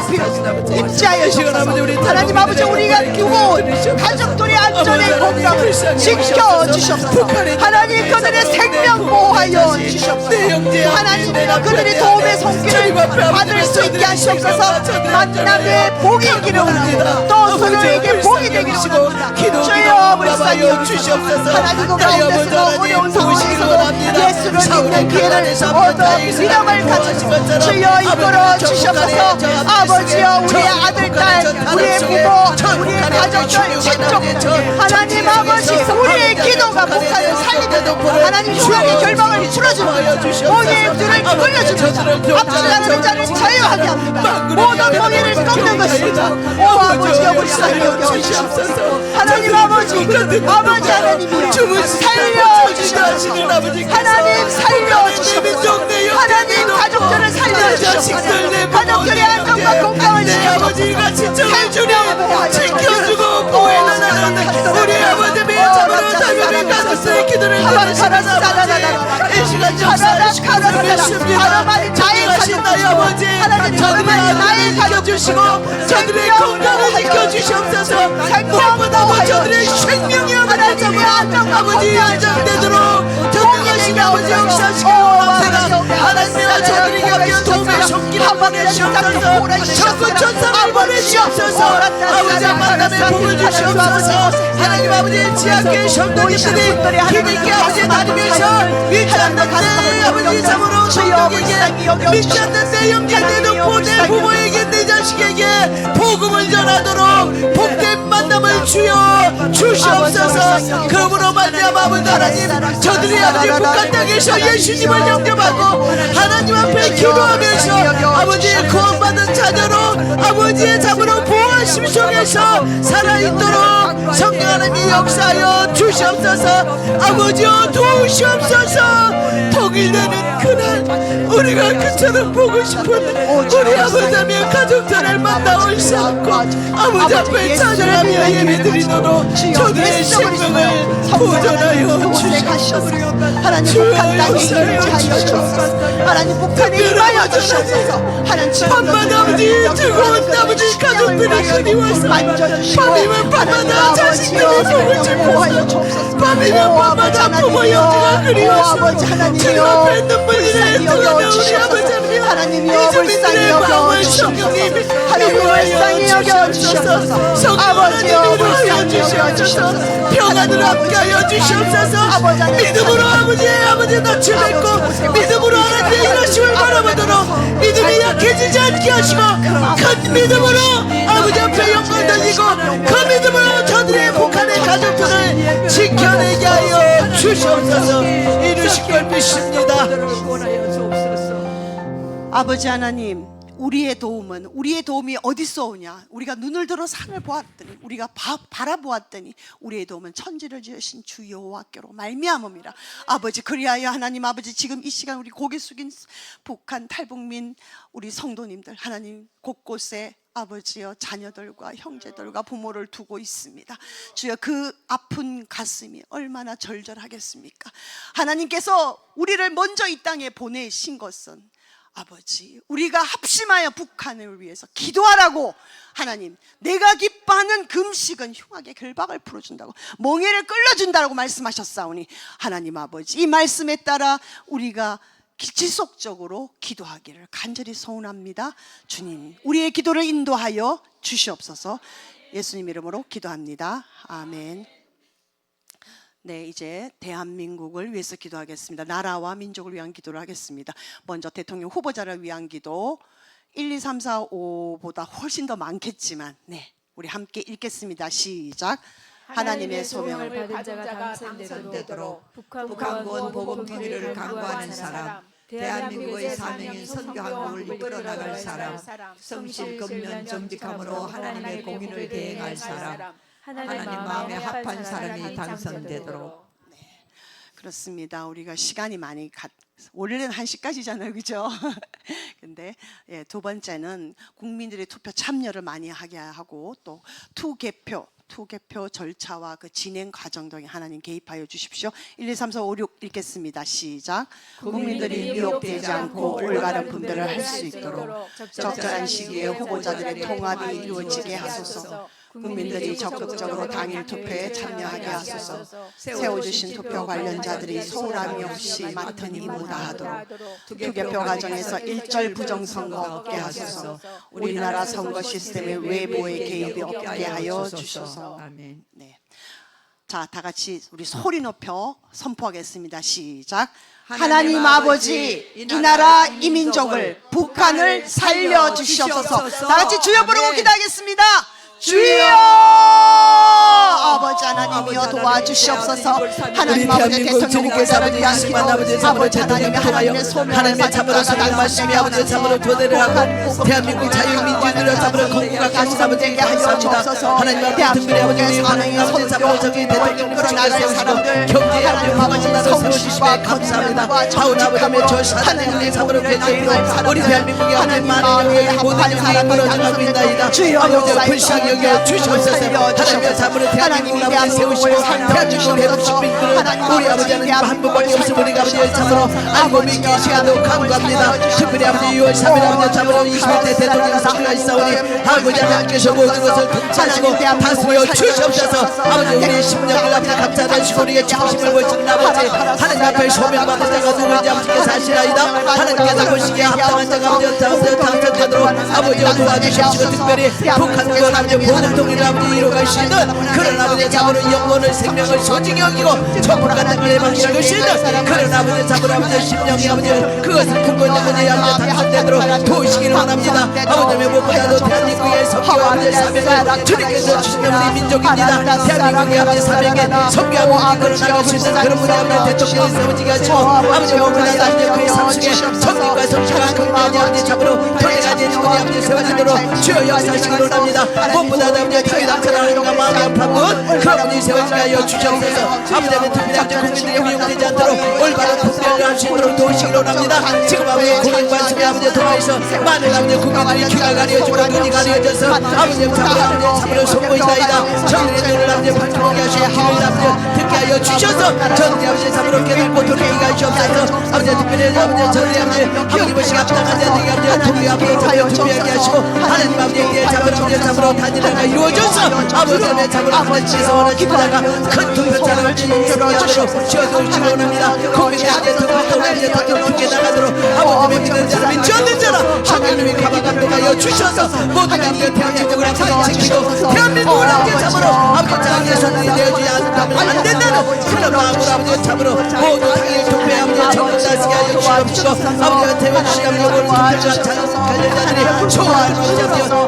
임재하여 주옵소서. 하나님 아버지, 우리가 그곳 가족들의 안전의 건강을 지켜주시옵소서. 하나님 그들의 생명 보호하여 주시옵소서. 하나님 그들이 도움의 손길을 받을 수 있게 하시옵소서. 만남의 복이 있기를 원하고 또 서로에게 복이 되기를 원합니다. 주여 불쌍히 주시옵소서. 하나님 그 가운데서 어려운 상황에서도 예수를 믿는 기회를 얻어 믿음을 가지고 주여 이끌어 주시옵소서. 아버지여, 우리의 아들, 딸, 우리의 부모, 우리의 가족들, 친족, 하나님 아버지, 우리의 기도가 북한을 살리고 하나님 흉악의 결박을 풀어주며 멍에의 줄을 끌려주며 압제하는 자를 자유하게 합니다. 모든 멍에를 꺾는 것입니다. 오 아버지여, 불쌍히 여겨주시옵소서. 하나님 아버지, 아버지 하나님이여, 살려주시옵소서. 하나님 살려주시옵소서. 하나님 가족들을 살려주시옵소서. 가족들의 안전과 건강을 지켜주옵소서. 생명을 지켜주고 보호해달라는 우리 아버지의 참으로 당연히 가슴에 기도를 드리시옵소서. 이 시간 역사를 시켜주십니다. 전능하신 나의 아버지, 저들의 나의 가져주시고 저들의 건강을 지켜주시옵소서. 무엇보다 저들의 생명이 아버지 예정되도록 전능하신 아버지 역사시켜 하나님이여, 저들이 곁에 도움의 손길을 보내시옵소서. 천군 천사를 보내시옵소서. 아버지 만남의 복을 주시옵소서. 하나님 아버지 지하교회 성도님들이 힘있게 아버지 다니면서 믿지 않는데 아버지 참으로 성도에게 믿지 않는데 영계되는 보내 부모에게 내 자식에게 복음을 전하도록 복된 만남을 주여 주시옵소서. 그러므로 말미암아 아버지 하나님, 저들이 아버지 북한 땅에서 예수님을 영접하고 하나님 앞에 기도하면서 아버지의 구원받은 자녀로 아버지의 참으로 보호하심 속에서 살아있도록 성령 하나님이 역사하여 주시옵소서. 아버지여 도우시옵소서. 통일되는 그날 우리가 그처럼 보고 싶은 우리 아버지의 가족들을 만나올 수 없고 아버지 앞에 찬양하며 예배드리도록 저들의 생명을 보존하여 주시옵소서. 하나님 북한 땅에 임재하여 주옵소서. 하나님 북한에 임하여 주시옵소서. 하나님 밤마다 아버지 뜨거운 아버지 가족들이 그리워서 밤이면 밤마다 자식들이 보고 싶어서 밤이면 밤마다 부모 영지가 그리워서 주 앞에 눈물이 흘러가며 우리 아버지 하나님이여 불쌍히 여겨주시옵소서. 하나님 불쌍히 여겨주시옵소서. 아버지여 불쌍히 여겨주시옵소서. 평안을 함께하여 주시옵소서. 믿음으로 아버지 낯을 뵙고 믿음으로 하나님의 일하심을 바라보도록 믿음이 약해지지 않게 하시고 큰 믿음으로 아버지 앞에 영광 돌리고 그 믿음으로 저들의 북한의 가족들을 지켜내게 하여 주시옵소서. 이루실 걸 믿습니다. 아버지 하나님, 우리의 도움이 어디서 오냐? 우리가 눈을 들어 산을 보았더니, 우리가 바라보았더니 우리의 도움은 천지를 지으신 주 여호와께로 말미암음이라. 아버지, 그리하여 하나님 아버지, 지금 이 시간 우리 고개 숙인 북한 탈북민 우리 성도님들 하나님 곳곳에 아버지여 자녀들과 형제들과 부모를 두고 있습니다. 주여, 그 아픈 가슴이 얼마나 절절하겠습니까? 하나님께서 우리를 먼저 이 땅에 보내신 것은 아버지, 우리가 합심하여 북한을 위해서 기도하라고. 하나님, 내가 기뻐하는 금식은 흉악의 결박을 풀어준다고, 멍에를 끌어준다고 말씀하셨사오니 하나님 아버지, 이 말씀에 따라 우리가 지속적으로 기도하기를 간절히 소원합니다. 주님, 우리의 기도를 인도하여 주시옵소서. 예수님 이름으로 기도합니다. 아멘. 네, 이제 대한민국을 위해서 기도하겠습니다. 나라와 민족을 위한 기도를 하겠습니다. 먼저 대통령 후보자를 위한 기도, 1, 2, 3, 4, 5보다 훨씬 더 많겠지만, 네, 우리 함께 읽겠습니다. 시작. 하나님의 소명을 받은 자가 당선되도록 북한군 보건기를 강구하는 사람, 대한민국의 사명인 선교 항목을 이끌어나갈 사람, 성실 근면 정직함으로 하나님의 공의를 대행할 사람, 하나님 마음에 합한 사람이 당선되도록. 그렇습니다. 우리가 시간이 많이 원래는 1시까지잖아요, 그죠? 근데 두 번째는 국민들의 투표 참여를 많이 하게 하고, 또 투개표 절차와 그 진행 과정 등에 하나님 개입하여 주십시오. 1, 2, 3, 4, 5, 6 읽겠습니다. 시작. 국민들이 미혹되지 않고 올바른 분배를 할 수 있도록 적절한 시기에 후보자들의 통합이 이루어지게 하소서. 국민들이 적극적으로 당일 투표에 참여하게 하소서. 세워주신 투표 관련자들이 소홀함이 없이 맡은 임무 다하도록 투개표 과정에서 일절 부정선거 없게 하소서. 우리나라 선거 시스템의 외부의 개입이 없게 하여 주소서. 아멘. 네. 자, 다 같이 우리 소리 높여 선포하겠습니다. 시작. 하나님 아버지, 이 나라 이 민족을, 북한을 살려 주시옵소서. 다 같이 주여 부르고 기도하겠습니다. 주여! 아버지 하나님이여 도와주시옵소서. 하나님 아버지 대통령 후보자를 위한 기도, 아버지 하나님의 하나님의 소명을 받은 자가 말씀이 아버지 참으로 도대를 하고 대한민국 자유민주주의를 참으로 건국과 감사하게 하여 주옵소서. 하나님 대한민국의 사명의 선교, 대통령 끌어나갈 사람들, 경제 아버지 성실과 감사합니다. 정직함으로 하나님의 참으로 괴롭히고 우리 대한민국의 하나님 마음의 모든 사람을 얻어갑니다이다. 주여 역사에 여겨 주시옵소서. 하나님의 참으로 대한민국을 아버지 세우시고 대한민국을 회복시키고 이끌어 우리 아버지 하나님 한 분밖에 없으면 우리가 아버지의 참으로 알고 믿기 시간도 간구합니다. 특별히 아버지 6월 3일 아버지 참으로 21대 대통령 선거가 있사오니 아버지 하나님께서 모든 것을 통치하시고 다스려 주시옵소서. 아버지 우리의 심령을 아버지 감사하시고 우리의 중심을 보시는 아버지 하나님 앞에 소명받은 자가 누구인지 아버지께서 아시나이다. 하나님께서 보시기에 합당한 자가 아버지 당선되도록 아버지 도와주시옵시고 특별히 북한군 아버지 보복통일 아버지 이루어갈 수 있는 그런 아버지 참으로 영혼을 생명을 소중히 여기고 천국 같은 길에 방식할 수 있는 그런 아버지 참으로 아버지 심령이 아버지 그것을 품고 있는 분이 아버지 당선되도록 도우시기를 원합니다. 아버지의 무엇보다도 대한민국의 선교 아버지 사명을 주님께서 주시는 우리 민족입니다. 대한민국의 아버지 사명에 선교하고 이끌어나갈 수 있는 그런 분이 아버지 대통령이 세워지게 하시고 아버지 무엇보다도 아버지 그의 삶 속에 선교과 성취가 극명히 아버지 참으로 통해가 되는 분이 아버지 세워지도록 주여 역사하시기를 원합니다. 무엇보다도 아버지 타이당선하는가 마음이 아파군 그 아버지 세워지게 하여 주시옵소서. 아버지는 특별히 아버지 국민들이 미용되지 않도록 올바른 분별을 할 수 있도록 도우시기를 원합니다. 지금 아버지 국민관심의 아버지 통화에서 많은 아버지 국민들이 귀가 가려지고 눈이 가려져서 아버지 참으로 손보이다이다. 저들의 눈을 아버지 밝혀보게 하시고 귀를 아버지 듣게 하여 주셔서 저들이 아버지 참으로 깨닫고 돌이키게 하시옵소서. 아버지 특별히 아버지 저들이 아버지 하나님 보시기 합당한 자들이 아버지 통비 앞으로 준비하게 하시고 하나님 아버지에 아버지 참으로 단일화가 이루어져서 아버지의 참으로 아버지 지성원을 기도하다가 큰 투표자를 진행하도록 주어주시기 원합니다. 국민의 아버지 통합을 더 크게 나가도록 아버지의 믿는 자를 믿지 않는 자라 하나님이 가만감독하여 주셔서 모든 아버지 대한민국을 아버지 지키고 대한민국을 아버지 참으로 아버지 장의 손이 되어주지 않다면 안 된다는 그런 마음으로 아버지 참으로 모두 당일 투표에 아버지 전부 다스게 하여 주시옵시고 아버지가 태워주신 아버지 모든 투표자 관련자들이 좋아하는 아버지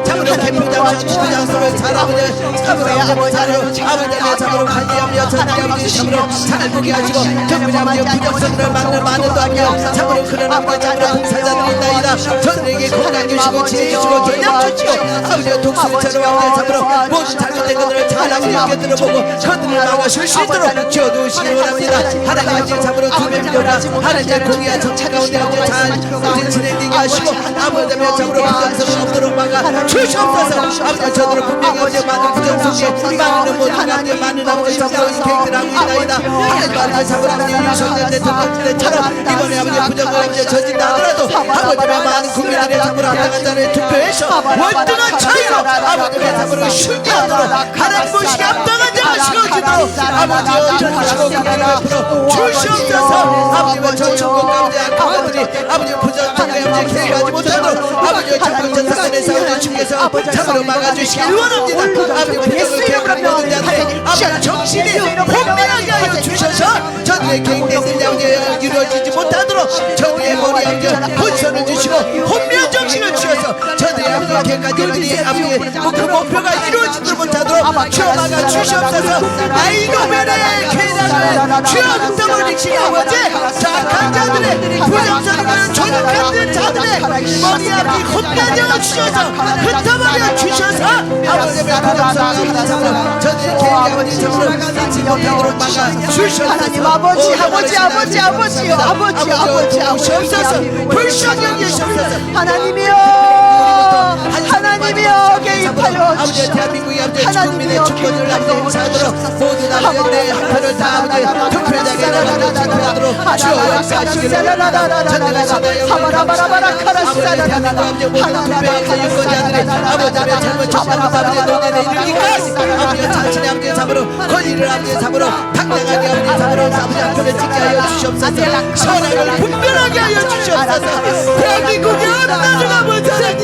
참으로 개표장 투표장소를 잘 아버지 참으로 아버지의 참으로 관리하며 전기 아버지 참으로 잘 보게 하시고 정부의 아버지 부정선거를 막는 많은 도하며 참으로 그런 아버지 참으로 봉사자들이 있나이다. 저들에게 건강 주시고 지혜 주시고 전략 주시고 아버지의 독수리처럼 아버지 참으로 모든 잘못된 것들을 잘 아버지께 들어보고 그들을 막아줄 수 있도록 지어두시기 원합니다. 하나님 아버지 참으로 두명이라 하나님의 공의와 정체가 가운데 아버지 잘 진행되게 하시고 아버지 참으로 부정성은 없도록 막아 주시옵소서. 아버지 저들은 분명히 아버지 많은 부정성에 많은 모든 가운데 많은 아버지 참으로 계획을 하고 있나이다. 아버지 참으로 아버지 윤석열 대통령처럼 이번에 아버지 부정을 아버지 저진다 하더라도 아버지의 많은 국민들의 참으로 합당한 자를 투표해서 월등한 차이로 아버지의 참으로 신기하도록 하나님 보시기 합당한 자가 세워지도록 아버지 어쩌시고 국민을 베풀어 주시옵소서. 아버지와 저천국 가운데 악마들이 아버지 부정적인 아버지 계획하지 못하도록 아버지의 정권전 사건에서 아버지 주께서 참으로 막아주시길 원합니다. 아버지 부정을 계획하는 모든 자들의 아버지 정신이 혼미하게 하여 주셔서 저들의 계획된 아버지 이루어지지 못하도록 저들의 머리 아버지 본선을 주시고 혼미한 정신을 주셔서 저들의 아버지 계획까지 이루어지니 아버지 그 목표가 이루어지지 못하도록 주여 막아 주시옵소서. 아이노벨의 계략을 주여 흩어버리시니 아버지 악한 자들의 부정선을 조작하는 자들의 머리 아버지 혼미하게 하여 주셔서 흩어버려 주셔서 아버지의 부정선을 잡으러 저들의 계획 아버지 잡으러 이루어지지 못하도록 막아 주시옵소서. 하나님 아버지 주옵소서. 불쌍히 여기시옵소서. 하나님이여 개입하여 아버지 주시옵소서. 대한민국의 아버지 국민의 주권을 아버지 행사하도록 모든 아버지 내 한편을 다 아버지 투표장에 나가도록 투표하도록 주여 역사하시기를 전능한 신의 영광을 아버지 대한민국 아버지 모든 투표의 유권자들이 아버지의 잘못 정당한 아버지 논의에 이르니까 아버지가 자신의 아버지 잡으로 권위를 아버지 잡으로 당당하게 아버지 잡으로 아버지 한편을 찍게 하여 주시옵소서. 선악을 분별하게 하여 주시옵소서. 대한민국의 어느 나라가 먼저 하나님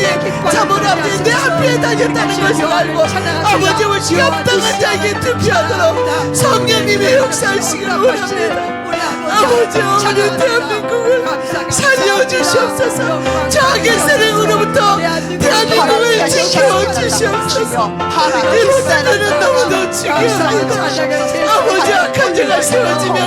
잡으로 아버지 내 앞에 다녔다는 것을 알고 아버지 오시기 합당한 자에게 투표하도록 성령님의 역사하시기를 원합니다. 아버지 오늘 대한민국을 살려주시옵소서. 자기 세력으로부터 대한민국을 지켜주시옵소서. 이런 나라는 너무도 중요합니다. 아버지 악한 자가 세워지면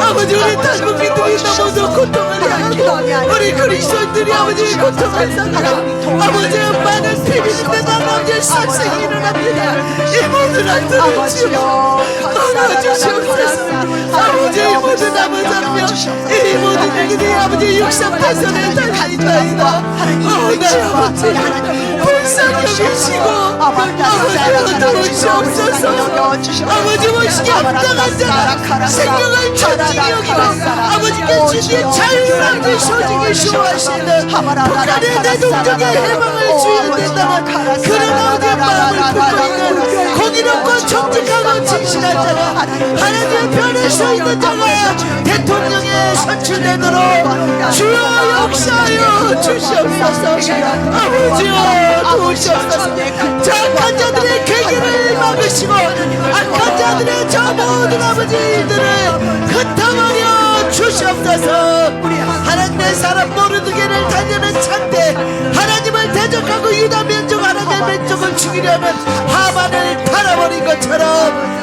아버지 우리 탈북민들이 너무도 고통을 당하고 우리 그리스도인들이 아버지 고통을 당하고 아버지 많은 비밀인데 나는 아버지 살생이 일어납니다. 이 모든 아들을 주여 막아주시옵소서. 아버지 이 모든 아버지며 이 모든 얘기들이 아버지 육상파선에 달려있나이다. 내 아버지 불쌍히 여기시고 아버지 도우시옵소서. 아버지 모시기 합당한 자가 생명을 천지게 여기고 아버지께 주의 자유를 소중히 쇼하시는 북한의 대동적인 해방을 주어야 된다는 그런 아버지의 마음을 품고 있는 공의롭고 정직하고 진실한 자가 하나님의 편에 서 있는 자가 대통령에 선출되도록 주여 역사하여 주시옵소서. 아버지여 도우시옵소서. 악한 자들의 계기를 막으시고 악한 자들의 저 모든 아버지들을 흩어버려 주시옵소서. 하나님의 사람 모르는 길을 달려는 창대 하나님을 대적하고 유다 민족 하나님의 민족을 죽이려는 하만을 팔아버린 것처럼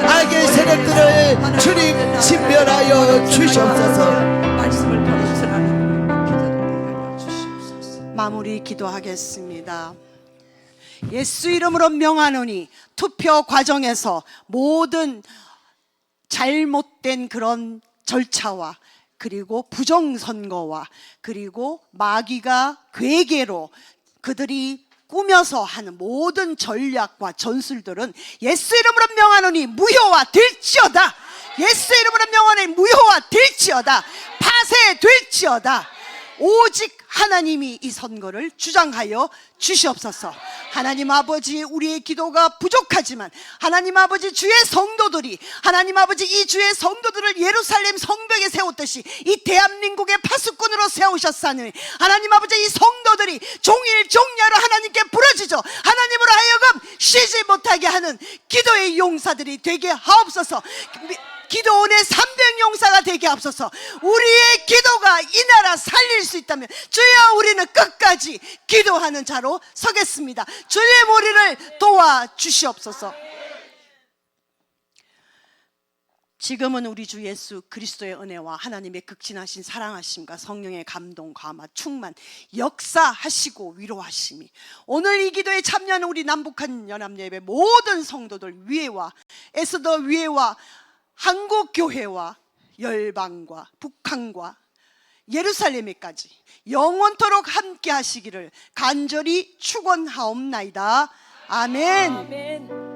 악의 세력들을 주님 진멸하여 주시옵소서. 말씀을 받으시라는 기도를 주시옵소서. 마무리 기도하겠습니다. 예수 이름으로 명하노니 투표 과정에서 모든 잘못된 그런 절차와 그리고 부정선거와 그리고 마귀가 괴계로 그들이 꾸며서 하는 모든 전략과 전술들은 예수 이름으로 명하노니 무효화될지어다. 예수 이름으로 명하노니 무효화될지어다. 파쇄될지어다. 오직 하나님이 이 선거를 주장하여 주시옵소서. 하나님 아버지, 우리의 기도가 부족하지만 하나님 아버지 주의 성도들이 하나님 아버지 이 주의 성도들을 예루살렘 성벽에 세웠듯이 이 대한민국의 파수꾼으로 세우셨사니 하나님 아버지 이 성도들이 종일 종야로 하나님께 부르짖어 하나님으로 하여금 쉬지 못하게 하는 기도의 용사들이 되게 하옵소서. 기도원의 300 용사가 되게 하옵소서. 우리의 기도가 이 나라 살릴 수 있다면 주여 우리는 끝까지 기도하는 자로 서겠습니다. 주의 머리를 도와주시옵소서. 지금은 우리 주 예수 그리스도의 은혜와 하나님의 극진하신 사랑하심과 성령의 감동, 감화, 충만, 역사하시고 위로하심이 오늘 이 기도에 참여하는 우리 남북한 연합예배 모든 성도들 위에와 에스더 위에와 한국 교회와 열방과 북한과 예루살렘에까지 영원토록 함께 하시기를 간절히 축원하옵나이다. 아멘. 아멘.